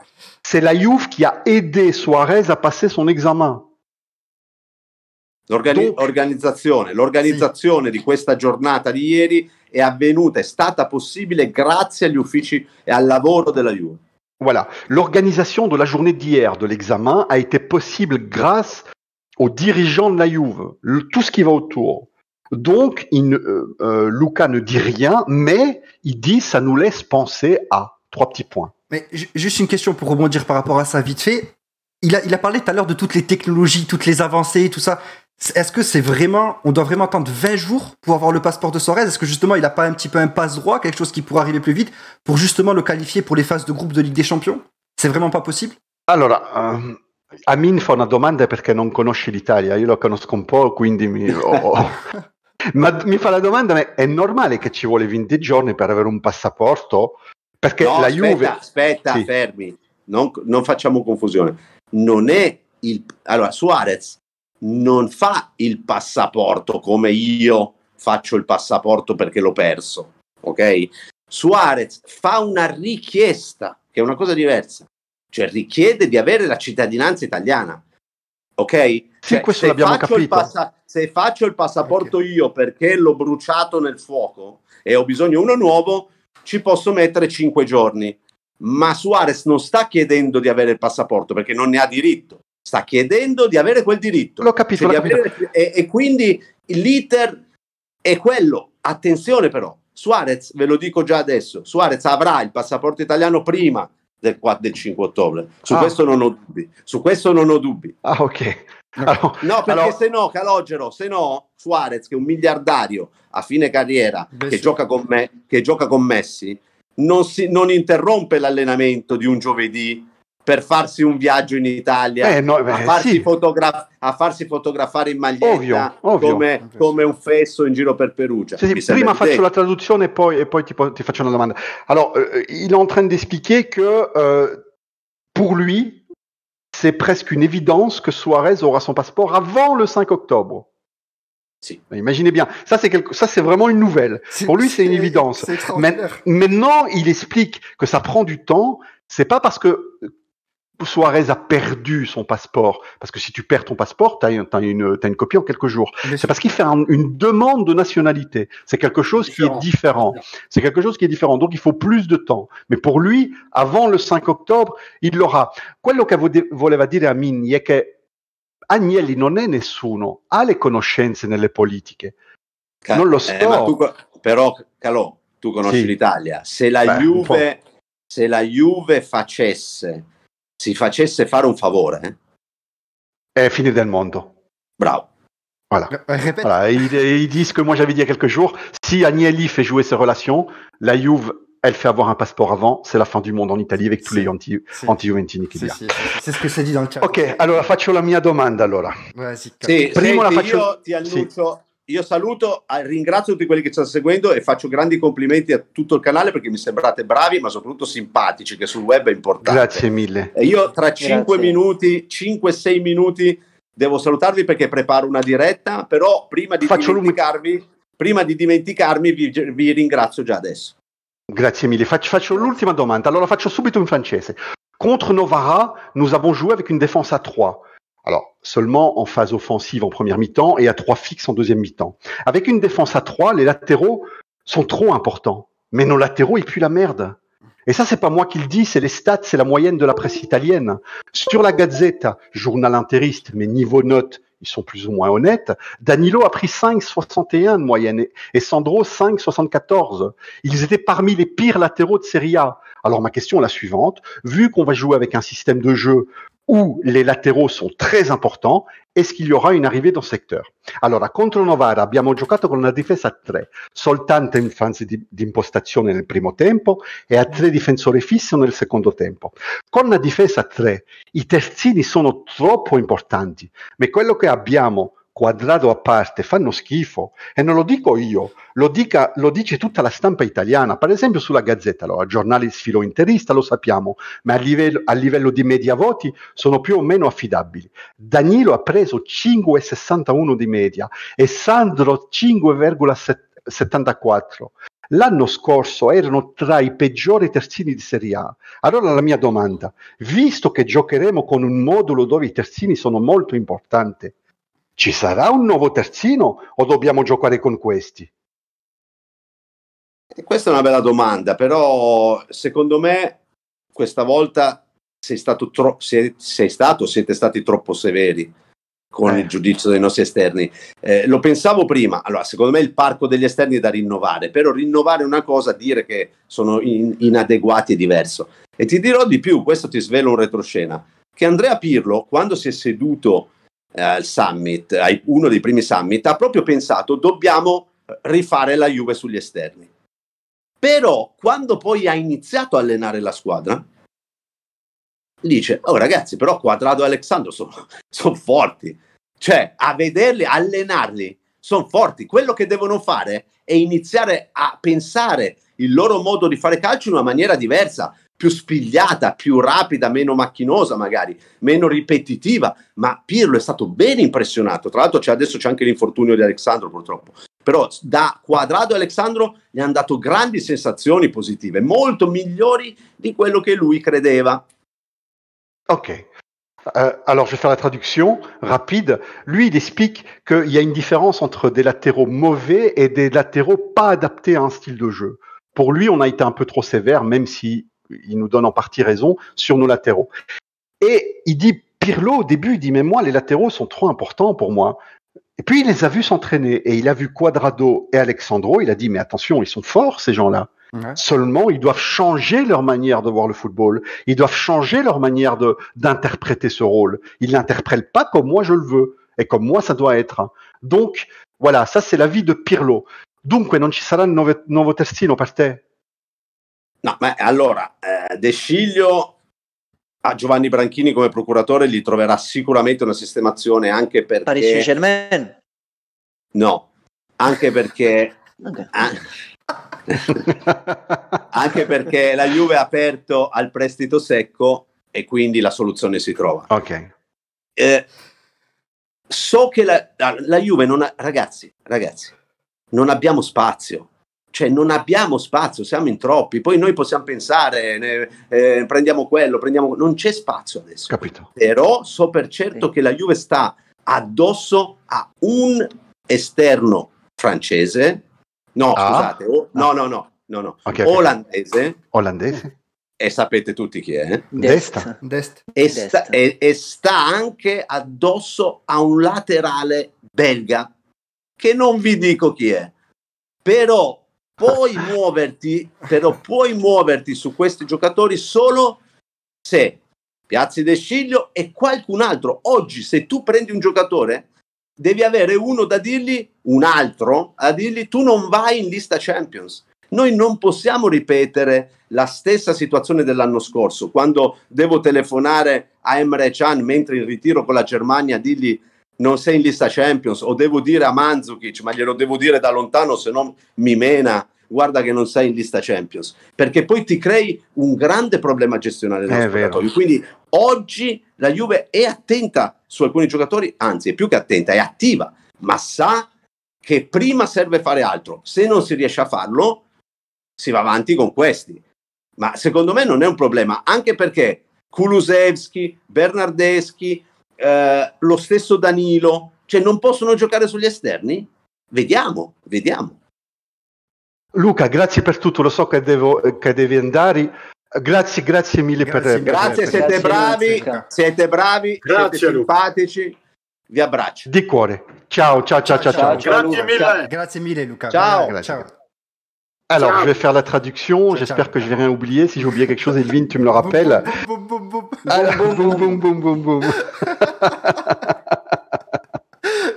c'est la Juve qui a aidé Suarez à passer son examen. L'organizzazione di questa giornata di ieri è avvenuta, è stata possibile grazie agli uffici e al lavoro della Juve. Voilà. L'organisation de la journée d'hier de l'examen a été possible grâce aux dirigeants de la Juve, tout ce qui va autour. Donc, Luca ne dit rien, mais il dit ça nous laisse penser à 3 petits points. mais juste une question pour rebondir par rapport à ça vite fait. Il a parlé tout à l'heure de toutes les technologies, toutes les avancées, tout ça. Est-ce que c'est vraiment, on doit vraiment attendre 20 jours pour avoir le passeport de Suarez? Est-ce que justement il n'a pas un petit peu un passe-droit, quelque chose qui pourrait arriver plus vite pour justement le qualifier pour les phases de groupe de Ligue des Champions? C'est vraiment pas possible? Allora, Amin fa una domanda perché non conosce l'Italia, io lo conosco un po', quindi ma mi fa la domanda, ma è normale che ci vuole 20 giorni per avere un passaporto? Perché No, la aspetta, Juve... aspetta, Sì. fermi, non facciamo confusione. Non è allora, Suarez non fa il passaporto come io faccio il passaporto perché l'ho perso, ok? Suarez fa una richiesta, che è una cosa diversa, cioè richiede di avere la cittadinanza italiana, ok? Cioè, questo l'abbiamo capito. Se faccio il passaporto io perché l'ho bruciato nel fuoco e ho bisogno di uno nuovo, ci posso mettere 5 giorni. Ma Suarez non sta chiedendo di avere il passaporto perché non ne ha diritto, sta chiedendo di avere quel diritto. L'ho capito, Cioè, l'ho di avere- e quindi l'iter è quello. Attenzione però, Suarez, ve lo dico già adesso, Suarez avrà il passaporto italiano prima del 5 ottobre. Su questo non ho dubbi. Ah, ok. Allora, No, perché se no, Calogero, se no, Suarez, che è un miliardario a fine carriera, Beh, che sì. gioca con Messi, non interrompe l'allenamento di un giovedì per farsi un viaggio in Italia, a farsi fotografare in maglietta ovvio. come un fesso in giro per Perugia. Sì, prima faccio la traduzione e poi ti faccio una domanda. Alors, il est en train d'expliquer que pour lui, c'est presque une évidence que Suarez aura son passeport avant le 5 octobre. Sì. Imaginez bien, ça c'est vraiment une nouvelle. Pour lui, c'est une évidence. C'est extraordinaire. Maintenant, il explique que ça prend du temps. C'est pas parce que Suarez a perdu son passeport, parce que si tu perds ton passeport, t'as une copie en quelques jours. C'est parce qu'il fait une demande de nationalité. C'est quelque chose qui est différent. C'est quelque chose qui est différent. Donc il faut plus de temps. Mais pour lui, avant le 5 ottobre, il l'aura. Quello che voleva dire Amin è che Agnelli non è nessuno, ha le conoscenze nelle politiche. Non lo so. Però, Calò, tu conosci l'Italia. Se la Juve si facesse fare un favore, è fine del mondo. Bravo. Voilà. Répète. Voilà. Ils disent que moi j'avais dit il y a quelques jours, si Agnelli fait jouer ses relations, la Juve, elle fait avoir un passeport avant, c'est la fin du monde en Italie avec tous les anti-Juventini qu'il y a. C'est ce que c'est dit dans le chat. Ok, allora faccio la mia domanda allora. Vas-y. Sì, Prima la faccio... Io ti annuncio, io saluto, ringrazio tutti quelli che ci stanno seguendo e faccio grandi complimenti a tutto il canale perché mi sembrate bravi ma soprattutto simpatici, che sul web è importante. Grazie mille. E io tra 5-6 minuti devo salutarvi perché preparo una diretta, però prima di dimenticarmi vi ringrazio già adesso. Grazie mille. Faccio l'ultima domanda. Allora faccio subito in francese. Contre Novara, nous avons joué avec une défense à 3. Alors, seulement en phase offensive en première mi-temps et à 3 fixes en deuxième mi-temps. Avec une défense à 3, les latéraux sont trop importants. Mais nos latéraux, ils puent la merde. Et ça, c'est pas moi qui le dis, c'est les stats, c'est la moyenne de la presse italienne. Sur la Gazzetta, journal interiste, mais niveau note, ils sont plus ou moins honnêtes, Danilo a pris 5,61 de moyenne et Sandro 5,74. Ils étaient parmi les pires latéraux de Serie A. Alors ma question est la suivante, vu qu'on va jouer avec un système de jeu où les latéraux sont très importants, est-ce qu'il y aura une arrivée dans ce secteur? Allora, contro Novara abbiamo giocato con una difesa a 3, soltanto in fase di impostazione nel primo tempo e a 3 difensori fissi nel secondo tempo. Con una difesa a 3, i terzini sono troppo importanti, ma quello che abbiamo, Quadrado a parte, fanno schifo. E non lo dico io, lo dice tutta la stampa italiana. Per esempio sulla Gazzetta, allora, giornali sfilo interista, lo sappiamo, ma a livello di media voti sono più o meno affidabili. Danilo ha preso 5,61 di media e Sandro 5,74. L'anno scorso erano tra i peggiori terzini di Serie A. Allora la mia domanda, visto che giocheremo con un modulo dove i terzini sono molto importanti, ci sarà un nuovo terzino o dobbiamo giocare con questi? Questa è una bella domanda, però secondo me questa volta siete stati troppo severi con il giudizio dei nostri esterni. Lo pensavo prima, allora secondo me il parco degli esterni è da rinnovare, però rinnovare una cosa, dire che sono inadeguati è diverso. E ti dirò di più, questo ti svelo un retroscena, che Andrea Pirlo, quando si è seduto al summit, uno dei primi summit, ha proprio pensato dobbiamo rifare la Juve sugli esterni. Però quando poi ha iniziato a allenare la squadra dice oh ragazzi, però Quadrado e Alexandro sono forti, cioè a vederli, allenarli sono forti, quello che devono fare è iniziare a pensare il loro modo di fare calcio in una maniera diversa, più spigliata, più rapida, meno macchinosa magari, meno ripetitiva, ma Pirlo è stato ben impressionato, tra l'altro adesso c'è anche l'infortunio di Alexandro purtroppo, però da Quadrado e Alexandro gli hanno dato grandi sensazioni positive, molto migliori di quello che lui credeva. Ok. Alors, je vais faire la traduction rapide. Lui, il explique qu'il y a une différence entre des latéraux mauvais et des latéraux pas adaptés à un style de jeu. Pour lui, on a été un peu trop sévère, même si il nous donne en partie raison, sur nos latéraux. Et il dit, Pirlo, au début, il dit, mais moi, les latéraux sont trop importants pour moi. Et puis, il les a vus s'entraîner et il a vu Quadrado et Alexandro. Il a dit, mais attention, ils sont forts, ces gens-là. Ouais. Seulement, ils doivent changer leur manière de voir le football. Ils doivent changer leur manière d'interpréter ce rôle. Ils l'interprètent pas comme moi je le veux et comme moi ça doit être. Donc, voilà, ça c'est l'avis de Pirlo. Dunque, non ci sarà un nuovo terzino per te? No, ma allora, De Sciglio a Giovanni Branchini come procuratore gli troverà sicuramente una sistemazione, anche perché... Paris Saint-Germain? No, anche perché... Okay. Anche perché la Juve ha aperto al prestito secco e quindi la soluzione si trova. Ok. So che la Juve non ha... Ragazzi, non abbiamo spazio. Cioè non abbiamo spazio, siamo in troppi. Poi noi possiamo pensare, prendiamo quello, non c'è spazio adesso. Capito. Però so per certo che la Juve sta addosso a un esterno francese. No, scusate, no. Okay. Olandese. E sapete tutti chi è? Dest. E sta anche addosso a un laterale belga, che non vi dico chi è. Però puoi muoverti su questi giocatori solo se piazzi De Sciglio e qualcun altro. Oggi, se tu prendi un giocatore, devi avere un altro a dirgli tu non vai in lista Champions. Noi non possiamo ripetere la stessa situazione dell'anno scorso, quando devo telefonare a Emre Can mentre in ritiro con la Germania a dirgli non sei in lista Champions, o devo dire a Mandzukic, ma glielo devo dire da lontano se no mi mena, guarda che non sei in lista Champions, perché poi ti crei un grande problema gestionale dello spogliatoio. Quindi oggi la Juve è attenta su alcuni giocatori, anzi è più che attenta, è attiva, ma sa che prima serve fare altro. Se non si riesce a farlo, si va avanti con questi. Ma secondo me non è un problema, anche perché Kulusevski, Bernardeschi, lo stesso Danilo, cioè non possono giocare sugli esterni? Vediamo. Luca, grazie per tutto, lo so che devi andare. Grazie mille per Grazie, siete bravi, siete simpatici. Vi abbraccio. di cuore. Ciao. Grazie mille. Grazie mille, Luca. Ciao. Ciao. Alors, Ciao. je vais faire la traduction. J'espère que je vais rien oublier. Si j'ai oublié quelque chose, Elvin, tu me le rappelles. Boum, boum, boum, boum. Alors, boum.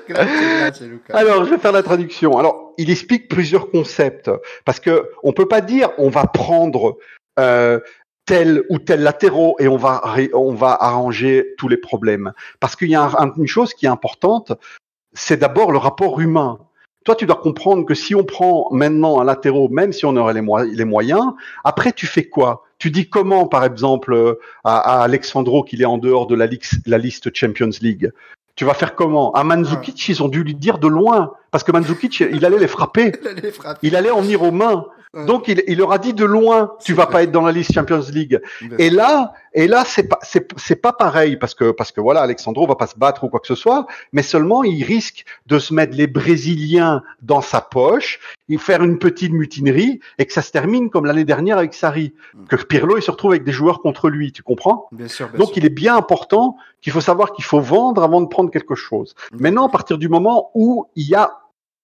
Grazie, Luca. Alors, je vais faire la traduction. Alors, il explique plusieurs concepts parce que on peut pas dire on va prendre tel ou tel latéraux et on va arranger tous les problèmes. Parce qu'il y a une chose qui est importante, c'est d'abord le rapport humain. Toi, tu dois comprendre que si on prend maintenant un latéraux, même si on aurait les moyens, après tu fais quoi? Tu dis comment, par exemple, à Alexandro qu'il est en dehors de la liste Champions League? Tu vas faire comment? À Mandzukic, ils ont dû lui dire de loin, parce que Mandzukic, il allait les frapper. Il allait en venir aux mains. Donc, il leur a dit de loin, tu vas pas être dans la liste Champions League. Et là, c'est pas pareil, parce que voilà, Alexandro va pas se battre ou quoi que ce soit, mais seulement il risque de se mettre les Brésiliens dans sa poche, il faire une petite mutinerie, et que ça se termine comme l'année dernière avec Sarri. Que Pirlo, il se retrouve avec des joueurs contre lui, tu comprends? Bien sûr. Donc, il est bien important qu'il faut savoir qu'il faut vendre avant de prendre quelque chose. Maintenant, à partir du moment où il y a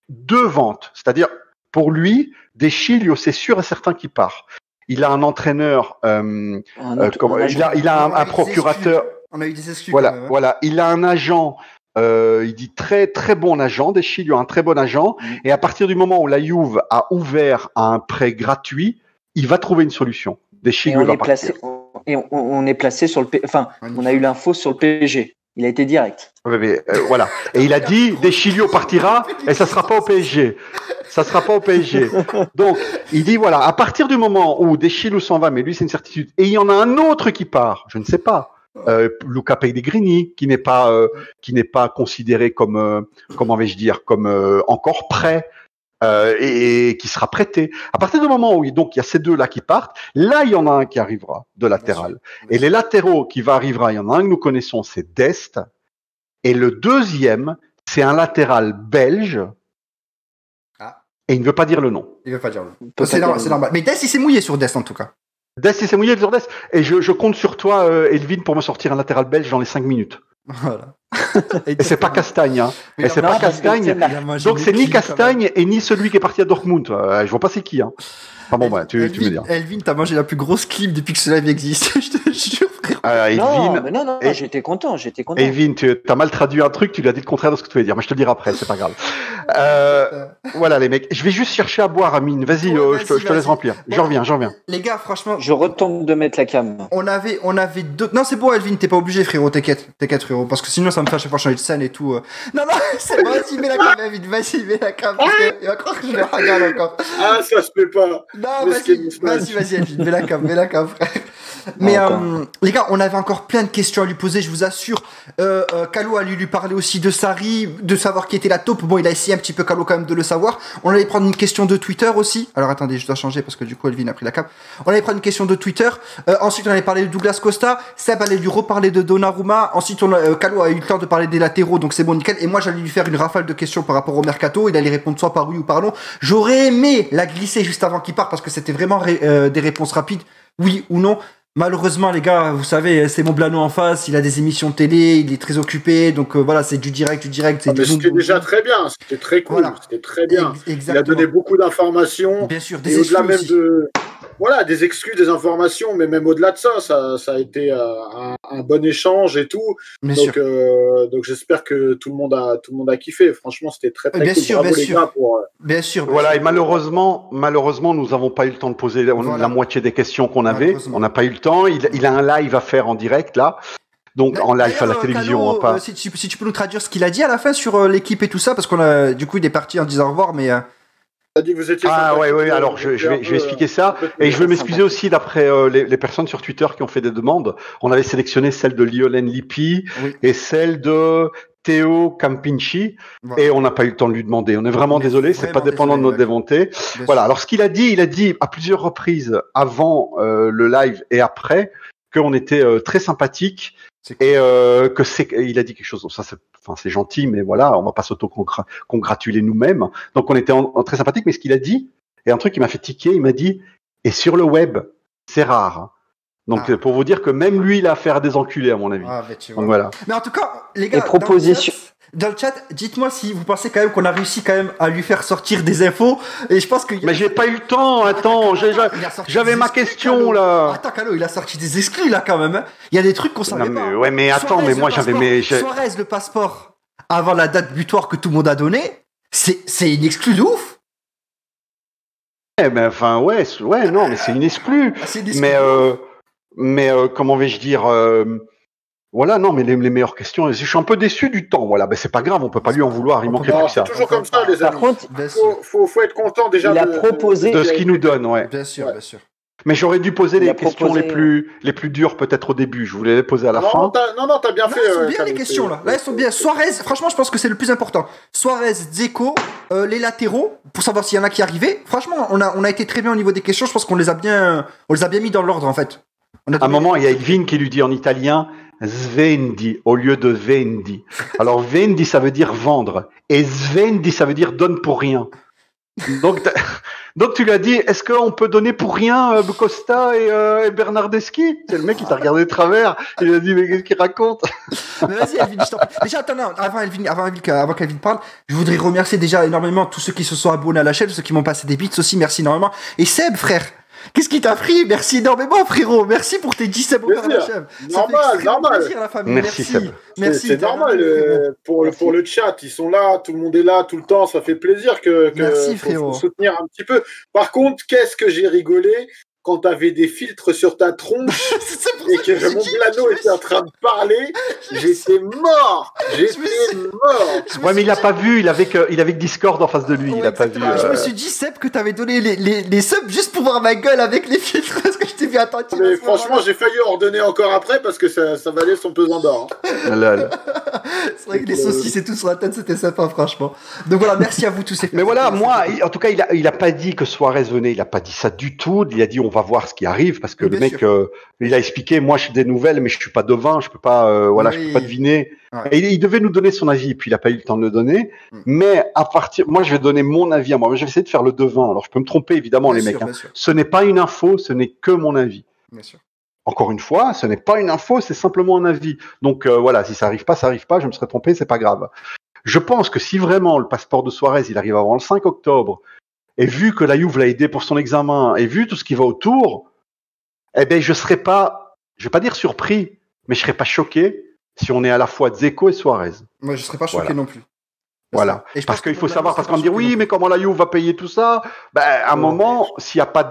deux ventes, c'est-à-dire, pour lui, De Sciglio, c'est sûr et certain qu'il part. Il a un entraîneur, il a un procurateur. On a eu des excuses. Voilà. Il a un agent, il dit très très bon agent. De Sciglio a un très bon agent. Et à partir du moment où la Juve a ouvert un prêt gratuit, il va trouver une solution. De Sciglio va partir. On est placé sur le enfin, on a eu l'info sur le PSG. Il a été direct. Voilà. Et il a dit, De Sciglio partira et ça sera pas au PSG. Ça sera pas au PSG. Donc, il dit voilà, à partir du moment où De Sciglio s'en va, mais lui c'est une certitude, et il y en a un autre qui part, je ne sais pas, Luca Pellegrini, qui n'est pas considéré comme, comment vais-je dire, comme encore prêt. Et qui sera prêté. À partir du moment où donc il y a ces deux-là qui partent, là il y en a un qui arrivera de latéral. Et les latéraux qui arrivera, il y en a un que nous connaissons, c'est Dest. Et le deuxième, c'est un latéral belge. Et il ne veut pas dire le nom. Il veut pas dire le nom. C'est normal. Mais Dest, il s'est mouillé sur Dest en tout cas. Dest, il s'est mouillé sur Dest. Et je compte sur toi, Elvin, pour me sortir un latéral belge dans les 5 minutes. Voilà. Et c'est pas Castagne, hein. Et c'est pas Castagne. Donc c'est ni Castagne et ni celui qui est parti à Dortmund. Je vois pas c'est qui, hein. Enfin bon, tu me dis. Elvin, t'as mangé la plus grosse clip depuis que ce live existe. Je te jure, frère. Non, j'étais content. Elvin, tu as mal traduit un truc, tu lui as dit le contraire de ce que tu voulais dire. Mais je te le dirai après, c'est pas grave. Voilà les mecs. Je vais juste chercher à boire, Amine. Vas-y, je te laisse remplir. J'en reviens. Les gars, franchement. Je retombe de mettre la cam. On avait deux. Non, c'est bon, Elvin, t'es pas obligé, frérot. T'inquiète, frérot. Parce que sinon, ça me fait à chaque fois changer de scène et tout. Non, c'est bon, vas-y, mets la cam, Elvin. Vas-y, mets la cam. Parce qu'il va croire que je le regarde encore. Ah, ça se fait pas. Non, vas-y, Elvin, mets la cam, frère. Mais les gars, on avait encore plein de questions à lui poser, je vous assure. Kalou a lui parler aussi de Sarri, de savoir qui était la taupe. Bon, il a essayé un petit peu Kalou quand même de le savoir. On allait prendre une question de Twitter aussi. Alors attendez, je dois changer parce que du coup Elvin a pris la cape. On allait prendre une question de Twitter. Ensuite on allait parler de Douglas Costa. Seb allait lui reparler de Donnarumma. Ensuite Kalou a eu le temps de parler des latéraux, donc c'est bon, nickel. Et moi j'allais lui faire une rafale de questions par rapport au mercato. Il allait répondre soit par oui ou par non. J'aurais aimé la glisser juste avant qu'il parte parce que c'était vraiment des réponses rapides, oui ou non. Malheureusement, les gars, vous savez, c'est Momblano en face, il a des émissions télé, il est très occupé, donc voilà, c'est du direct. C'était déjà très bien, c'était très cool, voilà. C'était très bien. Exactement. Il a donné beaucoup d'informations. Bien sûr, des au-delà même de... Voilà, des excuses, des informations, mais même au-delà de ça, ça a été un bon échange et tout. Donc j'espère que tout le monde a kiffé. Franchement, c'était très très cool. Bravo les gars pour. Bien sûr. Voilà, et malheureusement, nous n'avons pas eu le temps de poser la moitié des questions qu'on avait. On n'a pas eu le temps. Il a un live à faire en direct là. Donc en live à la télévision. Kano, pas... si tu peux nous traduire ce qu'il a dit à la fin sur l'équipe et tout ça, parce du coup il est parti en disant au revoir, mais. Dit que vous étiez ouais. Alors je vais expliquer ça et je veux m'excuser aussi d'après les personnes sur Twitter qui ont fait des demandes. On avait sélectionné celle de Liolen Lippi et celle de Théo Campinci et on n'a pas eu le temps de lui demander. On est vraiment désolé, c'est pas dépendant de notre volonté. Voilà. Alors ce qu'il a dit, à plusieurs reprises avant le live et après qu'on était très sympathique. Et il a dit quelque chose. Ça, c'est gentil, mais voilà, on va pas s'auto-congratuler nous-mêmes. Donc, on était très sympathique. Mais ce qu'il a dit, et un truc qui m'a fait tiquer, il m'a dit, et sur le web, c'est rare. Donc pour vous dire que même lui, il a affaire à des enculés, à mon avis. Ah, mais tu vois. Donc voilà. Mais en tout cas, les gars, Et propositions. dans le chat, dites-moi si vous pensez quand même qu'on a réussi quand même à lui faire sortir des infos. Et je pense que. Mais j'ai pas eu le temps, attends, j'avais ma question là. Attends, Calo, il a sorti des exclus là quand même. Hein. Il y a des trucs qu'on savait pas. Ouais, mais attends, Suarez, mais moi j'avais mes. Suarez, le passeport avant la date butoir que tout le monde a donné, c'est une exclue de ouf. Mais enfin, ouais, non, mais c'est une exclue. C'est une exclue. Mais comment vais-je dire voilà, non, mais les meilleures questions. Je suis un peu déçu du temps. Voilà, ben c'est pas grave, on peut pas lui en vouloir. Il manquait plus que ça. C'est toujours comme ça, les amis. Par contre, faut être content déjà il a proposé de ce qu'il nous donne, ouais. Bien sûr, bien sûr. Mais j'aurais dû poser Il les a questions proposé- les plus dures peut-être au début. Je voulais les poser à la fin. Non, t'as bien Là, fait. elles sont bien Camille, les questions là. Là, elles sont bien. Suarez, franchement, je pense que c'est le plus important. Suarez, Dzeko, les latéraux, pour savoir s'il y en a qui arrivaient. Franchement, on a été très bien au niveau des questions. Je pense qu'on les a bien mis dans l'ordre en fait. À un moment, il y a Elvin qui lui dit en italien Svendi au lieu de Vendi. Alors Vendi, ça veut dire vendre. Et Svendi, ça veut dire donne pour rien. Donc tu lui as dit, est-ce qu'on peut donner pour rien Costa et Bernardeschi? C'est le mec qui t'a regardé de travers. Il a dit, mais qu'est-ce qu'il raconte? Mais vas-y, Elvin, je t'en prie. Déjà, attends, non, avant qu'Elvin parle, je voudrais remercier déjà énormément tous ceux qui se sont abonnés à la chaîne, ceux qui m'ont passé des bits aussi, merci énormément. Et Seb, frère, qu'est-ce qui t'a pris? Merci énormément, frérot. Merci pour tes 10 abonnés à la chaîne. Normal. Plaisir, la famille. Merci, Seb. Merci. C'est normal pour le chat. Ils sont là, tout le monde est là tout le temps. Ça fait plaisir que Merci, frérot. faut soutenir un petit peu. Par contre, qu'est-ce que j'ai rigolé quand t'avais des filtres sur ta tronche et que mon Blano était en train de parler. J'étais mort. Ouais, mais il a pas vu. Il avait que Discord en face de lui. Ouais, il a pas vu. Je me suis dit, Seb, que t'avais donné les subs juste pour voir ma gueule avec les filtres parce que je t'ai vu attentif. Mais franchement, j'ai failli ordonner encore après parce que ça valait son pesant d'or. Là. C'est vrai que les saucisses et tout sur la tête, c'était sympa, franchement. Donc voilà, merci à vous tous. Mais voilà, moi, en tout cas, il a pas dit que Suarez venait. Il a pas dit ça du tout. Il a dit, on va voir ce qui arrive parce que Oui, le bien mec, il a expliqué, moi, je suis des nouvelles, mais je suis pas devin, je peux pas, je peux pas deviner. Ouais. Et il devait nous donner son avis, puis il a pas eu le temps de le donner. Mais moi, je vais donner mon avis à moi. Je vais essayer de faire le devin. Alors, je peux me tromper, évidemment, Bien les sûr, mecs. bien sûr. Ce n'est pas une info, ce n'est que mon avis. Bien sûr. Encore une fois, ce n'est pas une info, c'est simplement un avis. Donc voilà, si ça arrive pas, je me serais trompé, c'est pas grave. Je pense que si vraiment le passeport de Suarez, il arrive avant le 5 octobre, et vu que la Juve l'a aidé pour son examen, et vu tout ce qui va autour, eh ben je vais pas dire surpris, mais je serais pas choqué si on est à la fois Dzeko et Suarez. Moi, je serais pas choqué non plus. Voilà. Parce qu'il faut savoir, parce qu'on me dit oui, mais comment la Juve va payer tout ça? Ben, à un moment, s'il n'y a pas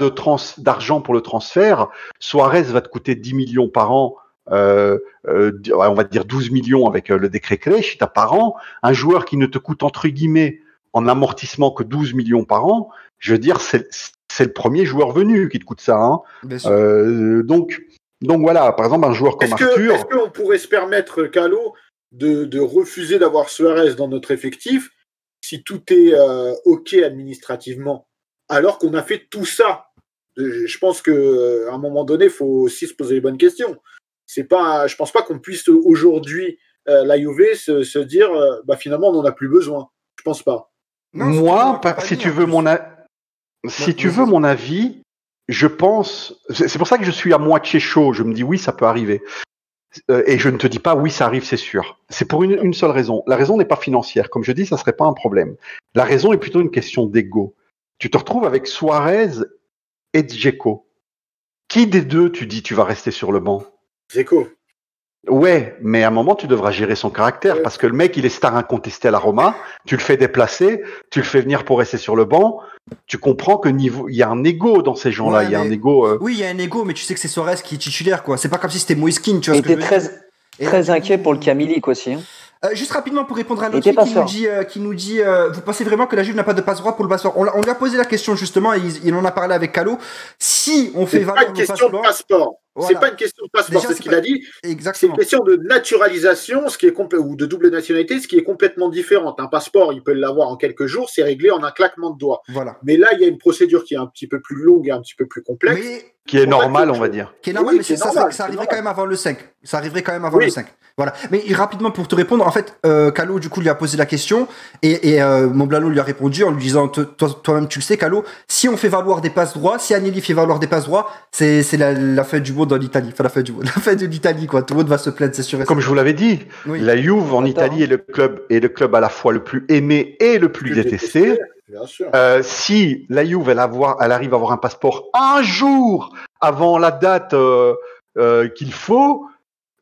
d'argent pour le transfert, Suarez va te coûter 10 millions par an, on va dire 12 millions avec le décret Crescita par an. Un joueur qui ne te coûte entre guillemets en amortissement que 12 millions par an, je veux dire, c'est le premier joueur venu qui te coûte ça. Hein. Bien sûr. Donc voilà, par exemple, un joueur comme Arthur. Est-ce qu'on pourrait se permettre, Calo, de refuser d'avoir Suarez dans notre effectif si tout est OK administrativement, alors qu'on a fait tout ça? Je pense qu'à un moment donné, il faut aussi se poser les bonnes questions. Je pense pas qu'on puisse aujourd'hui, la Juve, se dire finalement, on n'en a plus besoin. Je pense pas. Non, moi, si tu veux mon avis, je pense. C'est pour ça que je suis à moitié chaud. Je me dis oui, ça peut arriver. Et je ne te dis pas oui, ça arrive, c'est sûr. C'est pour une seule raison. La raison n'est pas financière. Comme je dis, ça serait pas un problème. La raison est plutôt une question d'ego. Tu te retrouves avec Suarez et Dzeko. Qui des deux tu dis tu vas rester sur le banc? Dzeko. Ouais, mais à un moment, tu devras gérer son caractère, parce que le mec, il est star incontesté à la Roma, tu le fais déplacer, tu le fais venir pour rester sur le banc, tu comprends que il y a un ego dans ces gens-là, il y a un ego. Oui, il y a un ego, mais tu sais que c'est Suarez qui est titulaire, quoi. C'est pas comme si c'était Moïse Kean, tu vois. Il était très inquiet pour le Camilic aussi. Hein. Juste rapidement pour répondre à l'autre qui nous dit vous pensez vraiment que la Juve n'a pas de passe droit pour le passeport? On lui a posé la question justement et il en a parlé avec Calo. Si on fait valoir nos passeports, voilà. C'est pas une question de passeport, c'est ce qu'il a dit. Exactement. C'est une question de naturalisation, ou de double nationalité, ce qui est complètement différent. Un passeport, il peut l'avoir en quelques jours, c'est réglé en un claquement de doigts. Voilà. Mais là, il y a une procédure qui est un petit peu plus longue et un petit peu plus complexe. Qui est normale, on va dire. Qui est normal, mais ça arriverait quand même avant le 5. Ça arriverait quand même avant le 5. Voilà. Mais rapidement, pour te répondre, en fait, Calo, du coup, lui a posé la question et Moblano lui a répondu en lui disant, toi-même, tu le sais, Calo, si on fait valoir des passes droits, si Agnelli fait valoir des passes droits, c'est la fin du monde monde en Italie. Enfin, la fin du monde. La fin de l'Italie, quoi. Tout le monde va se plaindre, c'est sûr. Comme je vous l'avais dit, Oui. la Juve en Italie est le club à la fois le plus aimé et le plus détesté. Bien sûr. Si la Juve elle arrive à avoir un passeport un jour avant la date qu'il faut,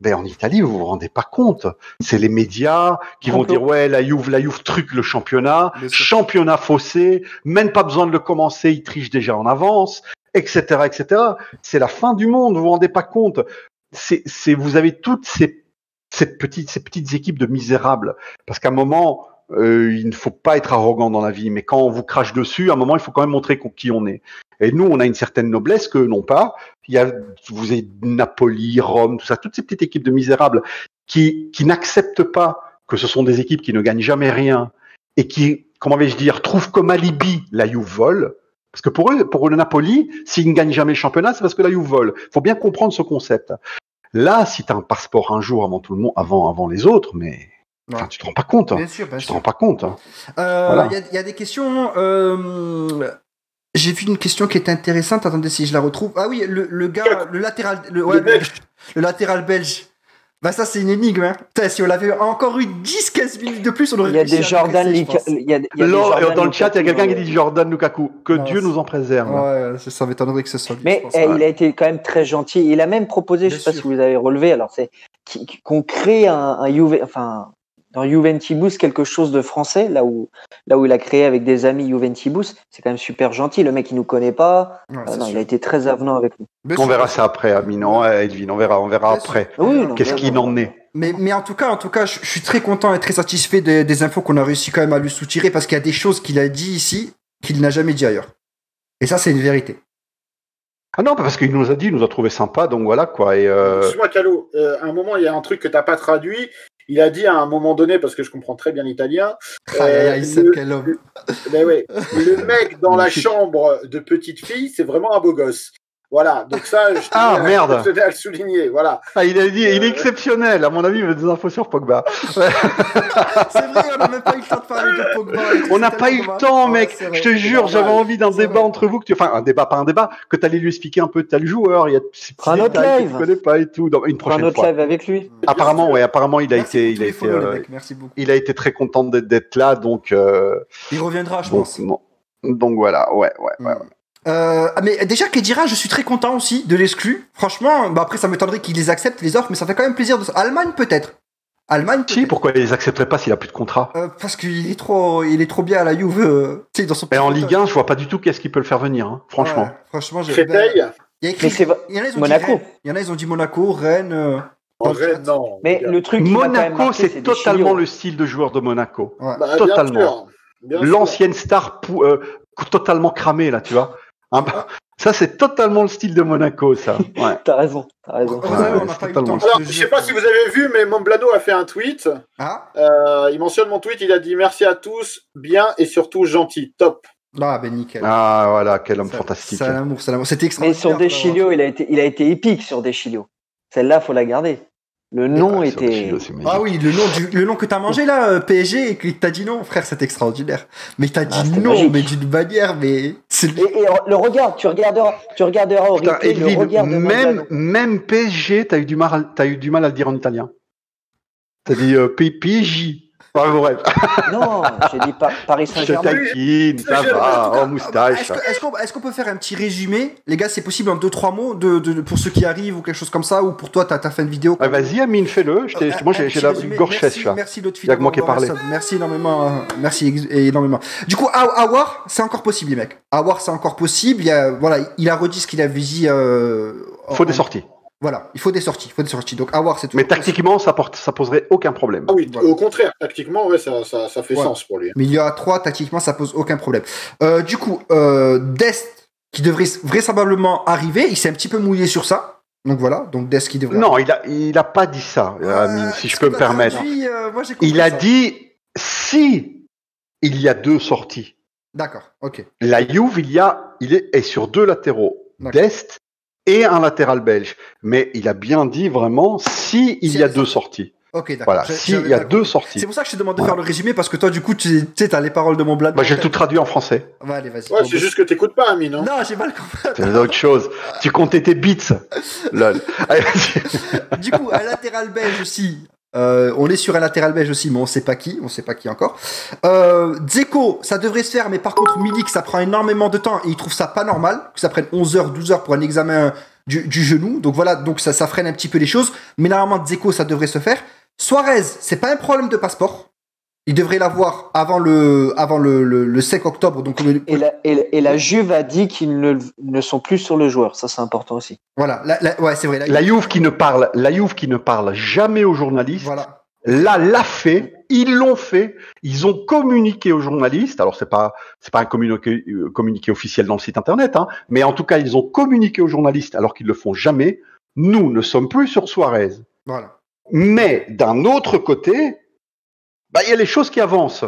ben en Italie vous vous rendez pas compte. C'est les médias qui vont dire ouais la Juve truque le championnat, championnat faussé, même pas besoin de le commencer, ils trichent déjà en avance, etc. C'est la fin du monde, vous vous rendez pas compte. Vous avez toutes ces petites équipes de misérables parce qu'à un moment il ne faut pas être arrogant dans la vie, mais quand on vous crache dessus, à un moment, il faut quand même montrer qui on est. Et nous, on a une certaine noblesse que n'ont pas. Vous avez Napoli, Rome, tout ça, toutes ces petites équipes de misérables qui n'acceptent pas que ce sont des équipes qui ne gagnent jamais rien et qui, comment vais-je dire, trouvent comme alibi la Juve vole. Parce que pour le Napoli, s'ils ne gagnent jamais le championnat, c'est parce que la Juve vole. Il faut bien comprendre ce concept. Là, si tu as un passeport un jour avant tout le monde, avant les autres, mais... Enfin, tu te rends pas compte. Bien sûr, tu te rends pas compte. Voilà. Y a des questions. J'ai vu une question qui est intéressante. Attendez si je la retrouve. Ah oui, le gars, le latéral belge. Bah ça c'est une énigme. Hein. Putain, si on l'avait encore eu 10-15 minutes de plus, on aurait. Il y a des Jordan. Dans le chat, il y a quelqu'un qui dit Jordan Lukaku. Que Dieu nous en préserve. Ouais, ça m'étonnerait que ce soit lui. Mais il a été quand même très gentil. Il a même proposé, je sais pas si vous avez relevé. Alors c'est qu'on crée un Juve, enfin. Dans Juventibus, quelque chose de français, là où il a créé avec des amis Juventibus, c'est quand même super gentil. Le mec, il nous connaît pas. Il a été très avenant avec nous. On verra ça après, Amine, Edwin. On verra après. Oui, qu'est-ce qu'il en est. Mais en tout cas, je suis très content et très satisfait des infos qu'on a réussi quand même à lui soutirer parce qu'il y a des choses qu'il a dit ici qu'il n'a jamais dit ailleurs. Et ça, c'est une vérité. Ah non, parce qu'il nous a dit, il nous a trouvé sympa, donc voilà quoi. Excuse-moi, Calo, à un moment, il y a un truc que tu n'as pas traduit. Il a dit à un moment donné, parce que je comprends très bien l'italien, le mec dans la chambre de petite fille, c'est vraiment un beau gosse. Voilà, donc ça, je tenais à le souligner. Voilà. Ah, il a dit, il est exceptionnel. À mon avis, il veut des infos sur Pogba. C'est vrai, on n'a même pas eu le temps de parler de Pogba. On n'a pas eu le temps, mec. Je te jure, j'avais envie d'un débat entre vous, pas un débat, que tu allais lui expliquer un peu tel joueur. Il y a un autre live. Tu connais pas et tout. Une prochaine fois. Un autre live avec lui. Apparemment, il a été, Merci beaucoup. Il a été très content d'être là, donc. Il reviendra, je pense. Donc voilà, ouais. Mais déjà Kedira, je suis très content aussi de l'exclu. Franchement, après ça m'étonnerait qu'il les accepte les offres, mais ça fait quand même plaisir. Allemagne peut-être. Si, pourquoi il les accepterait pas s'il a plus de contrat? Parce qu'il est trop bien à la Juve. Dans son. Et en Ligue 1, je vois pas du tout qu'est-ce qu'il peut le faire venir. Hein, franchement. Ouais, franchement, il y a écrit. Il y en a ils ont Monaco. dit Rennes. Il y en a ils ont dit Monaco, Rennes. Rennes, non. Mais le truc. Monaco, c'est totalement le style de joueur de Monaco. Ouais. Totalement. Bien sûr. L'ancienne star totalement cramée là, tu vois. Ça, c'est totalement le style de Monaco, ça. Ouais. T'as raison. On n'a pas eu le temps. Alors, je sais pas si vous avez vu, mais Momblano a fait un tweet. Il mentionne mon tweet, il a dit merci à tous, bien et surtout gentil, top. Ah, ben nickel. Ah, voilà, quel homme fantastique. C'est l'amour. C'était extraordinaire. Mais sur Deschilio, il a été épique sur Deschilio. Celle-là, faut la garder. Le nom était. Ah oui, le nom que t'as mangé là, PSG, et que t'as dit non, frère, c'est extraordinaire. Mais t'as dit non, magique. Mais d'une manière, mais. Et le regard, tu regarderas au replay, le regard de même PSG, t'as eu du mal à le dire en italien. T'as dit PSG. Ouais, bref. Non, j'ai dit Paris Saint-Germain. Je taquine, ça va, en moustache. Est-ce qu'on peut faire un petit résumé? Les gars, c'est possible en 2-3 mots pour ceux qui arrivent ou quelque chose comme ça, ou pour toi, t'as fait une vidéo. Vas-y, Amine, fais-le. Moi, j'ai la gorge sèche. Merci l'autre fille. Il y a que moi qui ai parlé. Merci énormément. Merci énormément. Du coup, Awar, c'est encore possible, les mecs. Awar, c'est encore possible. Il a redit ce qu'il avait dit. Faut des sorties. Voilà, il faut des sorties. Donc, Awar, c'est tout. Mais tactiquement, ça poserait aucun problème. Ah oui, au contraire, tactiquement, ouais, ça fait sens pour lui. Mais il y a 3, tactiquement, ça pose aucun problème. Du coup, Dest, qui devrait vraisemblablement arriver, il s'est un petit peu mouillé sur ça. Donc voilà, donc Dest qui devrait. Non, il a pas dit ça, Amine, si je peux me permettre. Il a dit si il y a 2 sorties. D'accord, ok. La Juve, il est sur 2 latéraux. Dest et un latéral belge. Mais il a bien dit vraiment si il y a 2 sorties. Ok, d'accord. Voilà, il y a deux sorties. C'est pour ça que je te demande de faire le résumé, parce que toi, du coup, tu sais, t'as les paroles de Montblanc. J'ai tout traduit en français. Ouais, allez, vas-y. Ouais, c'est juste que t'écoutes pas, Amine. Non, j'ai mal compris. C'est autre chose. Tu comptais tes bits. Lol. Allez, vas-y. Du coup, un latéral belge aussi. On est sur un latéral belge aussi, mais on sait pas qui encore. Dzeko, ça devrait se faire, mais par contre, Milik, ça prend énormément de temps et il trouve ça pas normal, que ça prenne 11 heures, 12 heures pour un examen du genou. Donc voilà, donc ça freine un petit peu les choses. Mais normalement, Dzeko, ça devrait se faire. Suarez, c'est pas un problème de passeport. Il devrait l'avoir avant le 5 octobre. Donc et la Juve a dit qu'ils ne sont plus sur le joueur. Ça, c'est important aussi. Voilà, ouais, c'est vrai. La Juve qui ne parle jamais aux journalistes. Voilà. Là, l'a fait. Ils l'ont fait. Ils ont communiqué aux journalistes. Alors, c'est pas un communiqué officiel dans le site internet, hein. Mais en tout cas, ils ont communiqué aux journalistes alors qu'ils le font jamais. Nous ne sommes plus sur Suarez. Voilà. Mais d'un autre côté, il y a les choses qui avancent.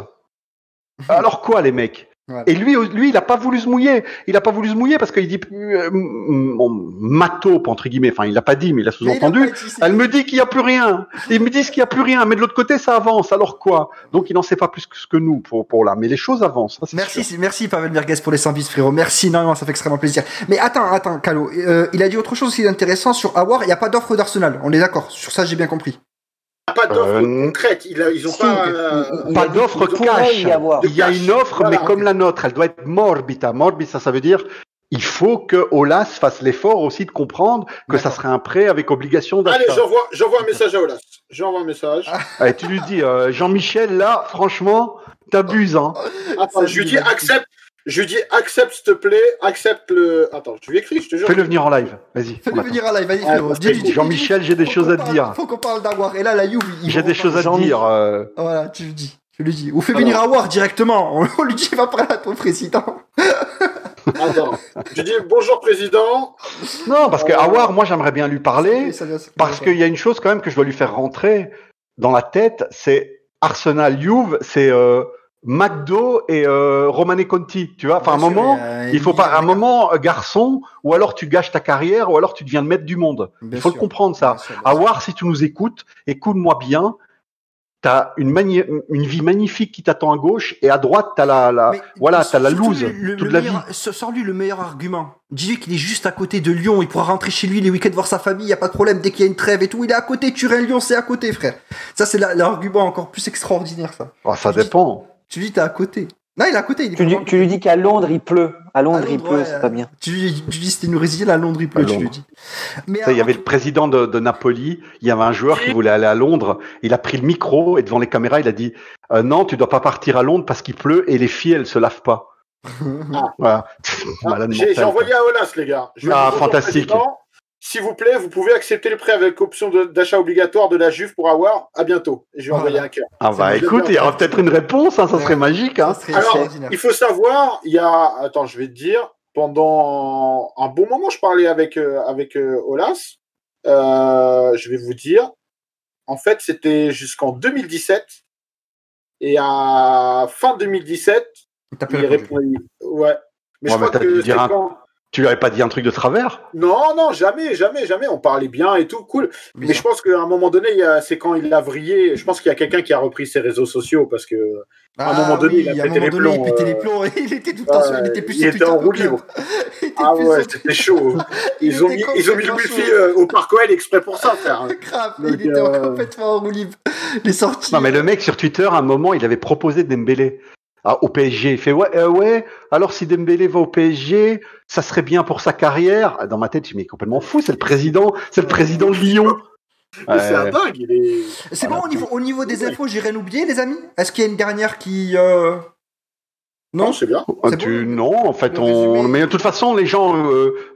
Alors quoi, les mecs? Voilà. Et lui, il a pas voulu se mouiller. Il a pas voulu se mouiller parce qu'il dit, Matop, entre guillemets, enfin, il l'a pas dit, mais il a sous-entendu. Elle me dit qu'il y a plus rien. Ils me disent qu'il y a plus rien. Mais de l'autre côté, ça avance. Alors quoi? Donc, il n'en sait pas plus que nous pour là. Mais les choses avancent. Ça, merci, Pavel Merguez pour les 100 bits, frérot. Merci énormément, ça fait extrêmement plaisir. Mais attends, Calo. Il a dit autre chose aussi d'intéressant sur Aouar. Il n'y a pas d'offre d'Arsenal. On est d'accord. Sur ça, j'ai bien compris. Pas d'offre concrète, ils ont pas d'offre cash. Il y a une offre, voilà, mais comme la nôtre, elle doit être morbita. Morbita, ça veut dire il faut que Olas fasse l'effort aussi de comprendre que ça serait un prêt avec obligation d'achat. Allez, j'envoie un message à Olas. J'envoie un message. Allez, tu lui dis, Jean-Michel, là, franchement, t'abuses, hein. Attends, je lui dis accepte. Je lui dis accepte, s'il te plaît, accepte le. Attends, je lui écris, je te jure. Fais-le venir en live, vas-y. Fais-le venir en live, vas-y, frérot. Jean-Michel, j'ai des choses à te dire. Faut qu'on parle d'Aouar. Et là, la Juve, j'ai des choses à te dire. Voilà, tu lui dis. Ou fais venir Aouar directement. On lui dit, va parler à ton président. Attends, je dis bonjour, président. Non, parce que Aouar, moi, j'aimerais bien lui parler. Parce qu'il y a une chose quand même que je dois lui faire rentrer dans la tête, c'est Arsenal Juve, c'est. McDo et Romane Conti, tu vois. Enfin, un moment, il faut pas, un moment, garçon, ou alors tu gâches ta carrière, ou alors tu deviens le maître du monde. Il faut le comprendre, ça. Aouar, si tu nous écoutes, écoute-moi bien. T'as une vie magnifique qui t'attend à gauche, et à droite, t'as la loose toute la vie. Sors-lui le meilleur argument. Dis-lui qu'il est juste à côté de Lyon, il pourra rentrer chez lui les week-ends voir sa famille, y a pas de problème, dès qu'il y a une trêve et tout, il est à côté, Turin-Lyon, c'est à côté, frère. Ça, c'est l'argument encore plus extraordinaire, ça. Oh, ça dépend. Tu lui dis, t'es à côté. Non, il est à côté. Tu lui dis qu'à Londres, il pleut. À Londres, il pleut, c'est pas bien. Tu lui dis, c'était une résilienne, à Londres, il pleut, tu lui dis. Mais il y avait le président de Napoli, il y avait un joueur qui voulait aller à Londres, il a pris le micro et devant les caméras, il a dit non, tu dois pas partir à Londres parce qu'il pleut et les filles, elles se lavent pas. Voilà. J'ai envoyé à Olas, les gars. Fantastique. S'il vous plaît, vous pouvez accepter le prêt avec option d'achat obligatoire de la Juve pour Aouar. À bientôt. Et je vais envoyer un cœur. Ah bah écoute, il y aura peut-être une réponse, hein, ça serait magique. Hein. Alors, il faut savoir, il y a, attends, je vais te dire, pendant un bon moment, je parlais avec Olas. Je vais vous dire, en fait, c'était jusqu'en 2017. Et à fin 2017, il répondait. Ouais. Mais je crois que c'est quand. Tu lui avais pas dit un truc de travers? Non, jamais. On parlait bien et tout, cool. Mais je pense qu'à un moment donné, c'est quand il a vrillé. Je pense qu'il y a quelqu'un qui a repris ses réseaux sociaux parce que à un moment donné, il a pété les plombs. Il pétait les plombs. Il était tout le temps sur. Il était plus sur Twitter. Il était en roue libre. Ah ouais, c'était chaud. Ils ont mis le wifi au Parc OL exprès pour ça, frère. Grave. Il était complètement en roue libre. Les sorties. Non, mais le mec sur Twitter, à un moment, il avait proposé Dembélé. Au PSG, il fait ouais. Alors si Dembélé va au PSG, ça serait bien pour sa carrière. Dans ma tête, je me dis complètement fou. C'est le président de Lyon. C'est un dingue. C'est bon au niveau des infos, j'ai rien oublié, les amis. Est-ce qu'il y a une dernière qui Non, c'est bien. Non, en fait, mais de toute façon, les gens,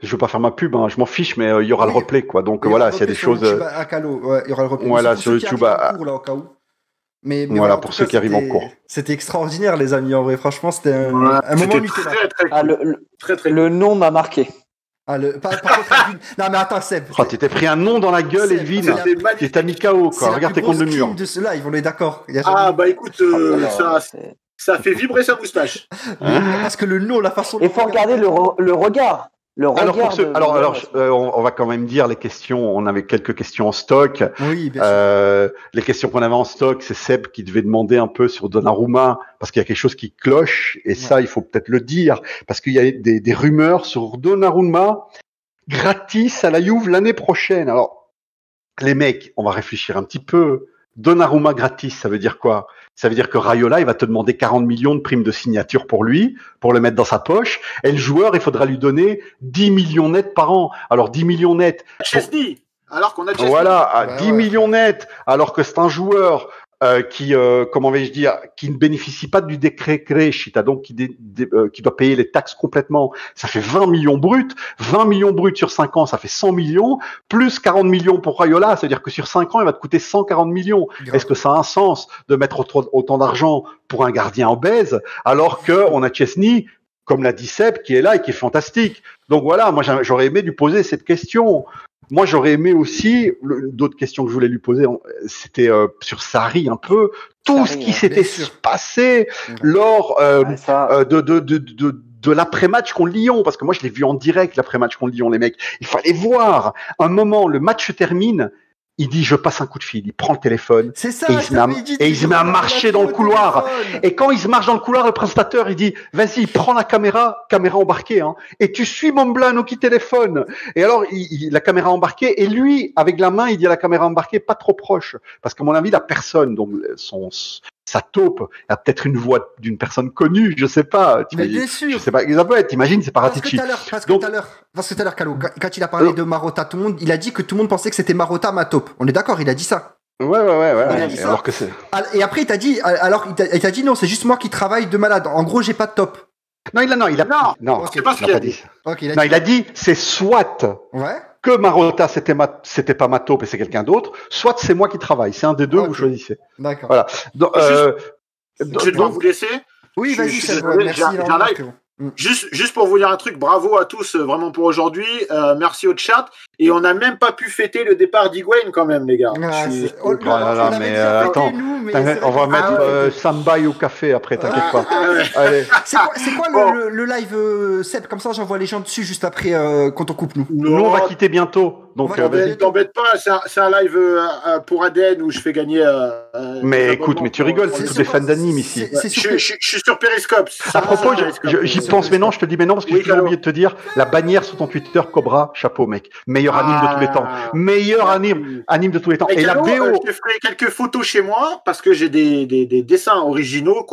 je veux pas faire ma pub, hein, je m'en fiche, mais il y aura le replay, quoi. Donc voilà, s'il y a des choses. À Calo, il y aura le replay. Voilà, sur YouTube. Là, au cas où. Mais voilà, pour ceux qui arrivent en cours. C'était extraordinaire, les amis, en vrai. Franchement, c'était un moment très cool. Le nom m'a marqué. Par contre, Elvin... Non, mais attends, Seb. Oh, tu t'es pris un nom dans la gueule, Elvin. Tu t'as mis KO, quoi. Regarde tes comptes de mur. De ce live, on est d'accord. Bah écoute, ça fait vibrer sa moustache. Parce que le nom, la façon. Il faut regarder le regard. Le Alors, regard on va quand même dire les questions. On avait quelques questions en stock. Oui, bien sûr. Les questions qu'on avait en stock, c'est Seb qui devait demander un peu sur Donnarumma parce qu'il y a quelque chose qui cloche et ça, il faut peut-être le dire parce qu'il y a des rumeurs sur Donnarumma gratis à la Juve l'année prochaine. Alors, les mecs, on va réfléchir un petit peu. Donnarumma gratis, ça veut dire quoi? Ça veut dire que Raiola, il va te demander 40 millions de primes de signature pour lui, pour le mettre dans sa poche. Et le joueur, il faudra lui donner 10 millions nets par an. Alors, 10 millions nets. Chesney, alors qu'on a Chesney. Voilà, 10 millions nets, alors que c'est un joueur qui, comment vais-je dire, qui ne bénéficie pas du décret Crescita, donc qui doit payer les taxes complètement. Ça fait 20 millions bruts. 20 millions bruts sur 5 ans, ça fait 100 millions, plus 40 millions pour Raiola, c'est-à-dire que sur 5 ans, il va te coûter 140 millions. Grave. Est-ce que ça a un sens de mettre autant d'argent pour un gardien obèse, alors que on a Chesney, comme l'a dit Seb, qui est là et qui est fantastique. Donc voilà, moi j'aurais aimé lui poser cette question. Moi, j'aurais aimé aussi, d'autres questions que je voulais lui poser, c'était sur Sarri un peu, tout ce qui s'était passé lors de l'après-match contre Lyon, parce que moi, je l'ai vu en direct, l'après-match contre Lyon, les mecs. Il fallait voir. Un moment, le match se termine, il dit, je passe un coup de fil. Il prend le téléphone. C'est ça, et il se met à marcher dans le couloir. Et quand il se marche dans le couloir, le présentateur, il dit, vas-y, prends la caméra embarquée, hein, et tu suis Momblano qui téléphone. Et alors, la caméra embarquée, et lui, avec la main, il dit à la caméra embarquée, pas trop proche. Parce qu'à mon avis, la personne, donc, sa taupe, a peut-être une voix d'une personne connue, je sais pas. Mais bien sûr. Je sais pas, Isabelle, t'imagines, c'est Paratici. Parce que tout à l'heure, Calo, quand il a parlé de Marotta, il a dit que tout le monde pensait que c'était Marotta ma taupe. On est d'accord, il a dit ça. Ouais. Alors que c'est. Et après, il t'a dit non, c'est juste moi qui travaille de malade. En gros, j'ai pas de top. Non, il a c'est pas ce qu'il a dit. Okay, il a dit, c'est soit que Marotta, c'était pas ma taupe et c'est quelqu'un d'autre, soit c'est moi qui travaille. C'est un des deux, vous choisissez. D'accord. Voilà. Donc, je dois vous laisser. Oui, vas-y, merci. Juste pour vous dire un truc, bravo à tous vraiment pour aujourd'hui. Merci au chat. Et on n'a même pas pu fêter le départ d'Higuain quand même, les gars. Attends, on va mettre Sambaï au café après, t'inquiète pas. Allez. C'est quoi le live, Seb? Comme ça, j'envoie les gens dessus juste après quand on coupe nous. Nous, on va quitter bientôt. Donc, t'embête pas, c'est un live pour ADN où je fais gagner. Mais écoute, mais tu rigoles, c'est tous des fans d'anime ici. Je suis sur Periscope. À propos, j'y pense, mais non, je te dis mais non, parce que j'ai oublié de te dire, la bannière sur ton Twitter, Cobra, chapeau, mec. Meilleur anime de tous les temps. Meilleur anime de tous les temps. Et la BO. Je ferai quelques photos chez moi, parce que j'ai des dessins originaux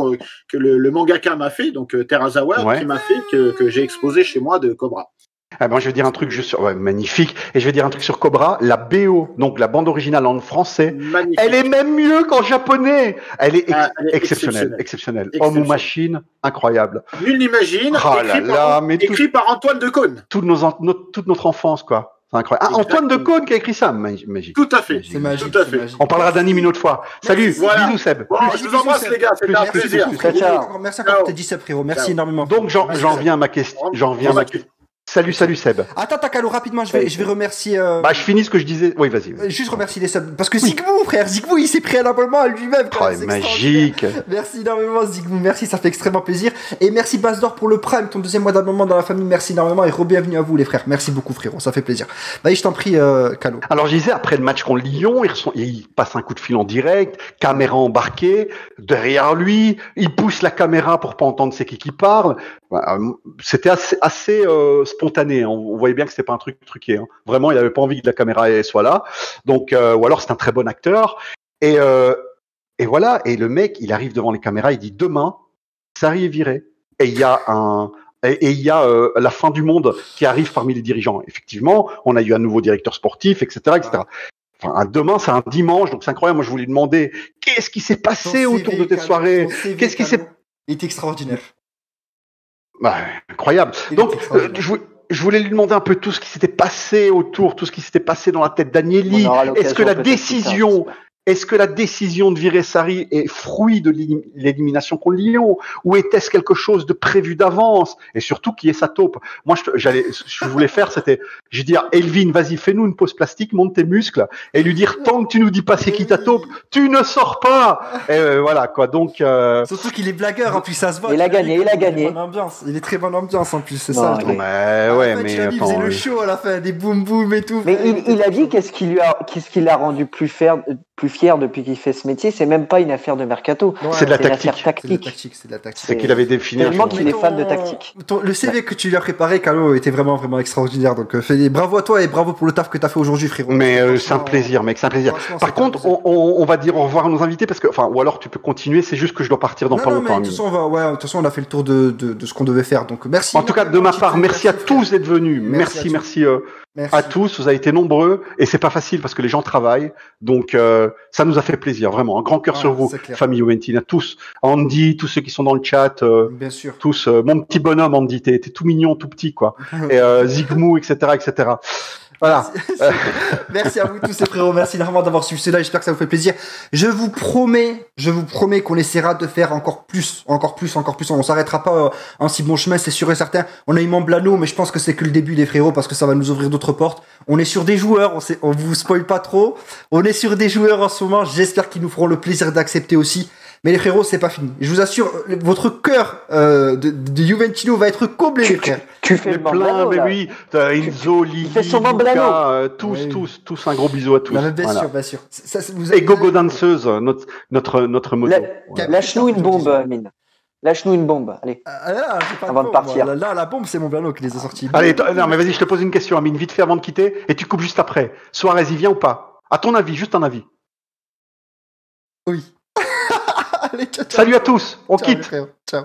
que le mangaka m'a fait, donc Terazawa, qui m'a fait, que j'ai exposé chez moi de Cobra. Ah ben, je vais dire un truc juste sur, magnifique. Et je vais dire un truc sur Cobra. La BO, donc la bande originale en français, magnifique. Elle est même mieux qu'en japonais. Elle est exceptionnelle. Homme ou machine, incroyable. Nul n'imagine. Écrit par Antoine Decaune. Toute notre enfance, quoi. C'est incroyable. Ah, Antoine Decaune qui a écrit ça. Magique. Tout à fait. C'est magique. Tout à fait. On parlera d'anime une autre fois. Salut. Bisous, Seb. Bon, je vous embrasse, les gars. C'était un plaisir. Merci encore pour tes 10 Seb, frérot. Merci énormément. Donc, j'en reviens à ma question. Salut Seb. Attends, Calo, rapidement, je vais remercier. Je finis ce que je disais. Oui, vas-y. Juste remercier les subs. Parce que Zigmou, frère, Zigmou, il s'est pris un abonnement à lui-même. Magique. Merci énormément, Zigmou. Merci, ça fait extrêmement plaisir. Et merci, Basdor, pour le Prime, ton deuxième mois d'abonnement dans la famille. Merci énormément et re-bienvenue à vous, les frères. Merci beaucoup, frérot. Ça fait plaisir. Je t'en prie, Calo. Alors, je disais, après le match contre Lyon, il passe un coup de fil en direct, caméra embarquée, derrière lui, il pousse la caméra pour pas entendre c'est qui parle. C'était assez spontané, hein. On voyait bien que c'était pas un truc truqué, hein. Vraiment, il avait pas envie que la caméra soit là. Donc, ou alors c'est un très bon acteur. Et voilà. Et le mec, il arrive devant les caméras, il dit demain, Sarri est viré. Et il y a la fin du monde qui arrive parmi les dirigeants. Effectivement, on a eu un nouveau directeur sportif, etc., etc. Enfin, demain, c'est un dimanche, donc c'est incroyable. Moi, je voulais demander qu'est-ce qui s'est passé autour de cette soirée. Qu'est-ce qui s'est. Il est extraordinaire. Incroyable. Donc, je voulais lui demander un peu tout ce qui s'était passé autour, tout ce qui s'était passé dans la tête d'Agnelli. Est-ce que la décision Est-ce que la décision de virer Sarri est fruit de l'élimination contre Lyon, ou était-ce quelque chose de prévu d'avance? Et surtout, qui est sa taupe? Moi, ce que je voulais faire, c'était, je dis à Elvin, vas-y, fais-nous une pause plastique, monte tes muscles, et lui dire, tant que tu nous dis pas c'est qui ta taupe, tu ne sors pas. Et voilà, quoi. Donc, surtout qu'il est blagueur, en plus, ça se voit. Il a gagné. Il est très bonne ambiance, en plus, c'est Non, ça. le il truc. mais À la ouais, fin, mais tu l'as vu, il faisait le show à la fin, des boum boum et tout. Mais il a dit qu'est-ce qui l'a rendu plus fier depuis qu'il fait ce métier. C'est même pas une affaire de mercato. Ouais, c'est de la C'est une tactique. affaire c'est de la tactique. C'est qu'il avait défini. Tellement qu'il est fan de tactique. Le CV que tu lui as préparé, Calo, était vraiment extraordinaire. Donc, bravo à toi et bravo pour le taf que tu as fait aujourd'hui, frérot. Mais c'est un plaisir, mec, c'est un plaisir. Par contre, on va dire au revoir à nos invités parce que, ou alors tu peux continuer. C'est juste que je dois partir dans pas longtemps. De toute façon, on a fait le tour de ce qu'on devait faire. Donc, merci. En tout cas, de ma part, merci à tous d'être venus. Merci à tous. Vous avez été nombreux et c'est pas facile parce que les gens travaillent. Donc, ça nous a fait plaisir, vraiment. Un grand cœur sur vous, famille Juventina, tous. Andy, tous ceux qui sont dans le chat. Bien sûr. Tous. Mon petit bonhomme, Andy, t'es tout mignon, tout petit, quoi. Et Zigmou, etc., etc. Voilà. Merci à vous tous, les frérots. Merci vraiment d'avoir suivi cela. J'espère que ça vous fait plaisir. Je vous promets qu'on essaiera de faire encore plus. On s'arrêtera pas en si bon chemin, c'est sûr et certain. On a eu Mamblano, mais je pense que c'est que le début, les frérots, parce que ça va nous ouvrir d'autres portes. On est sur des joueurs, on vous spoil pas trop. On est sur des joueurs en ce moment. J'espère qu'ils nous feront le plaisir d'accepter aussi. Mais les frérots, c'est pas fini. Je vous assure, votre cœur de Juventino va être comblé, les frères. Tu fais le Mamblano, mais là. oui, Enzo, Lili, fait son Mamblano. tous, un gros bisou à tous. Bien sûr. Et Gogo Danseuse, notre moto. Lâche-nous une bombe, Amine. Lâche-nous une bombe, allez. Là, j'ai pas Avant de partir. Moi. Là, la bombe, c'est Mamblano qui les a sortis. Allez, non, mais vas-y, je te pose une question, Amine, vite fait avant de quitter, et tu coupes juste après. Suarez, il vient ou pas? À ton avis, juste un avis. Oui. Allez, ciao. Salut à tous, on quitte. Ciao.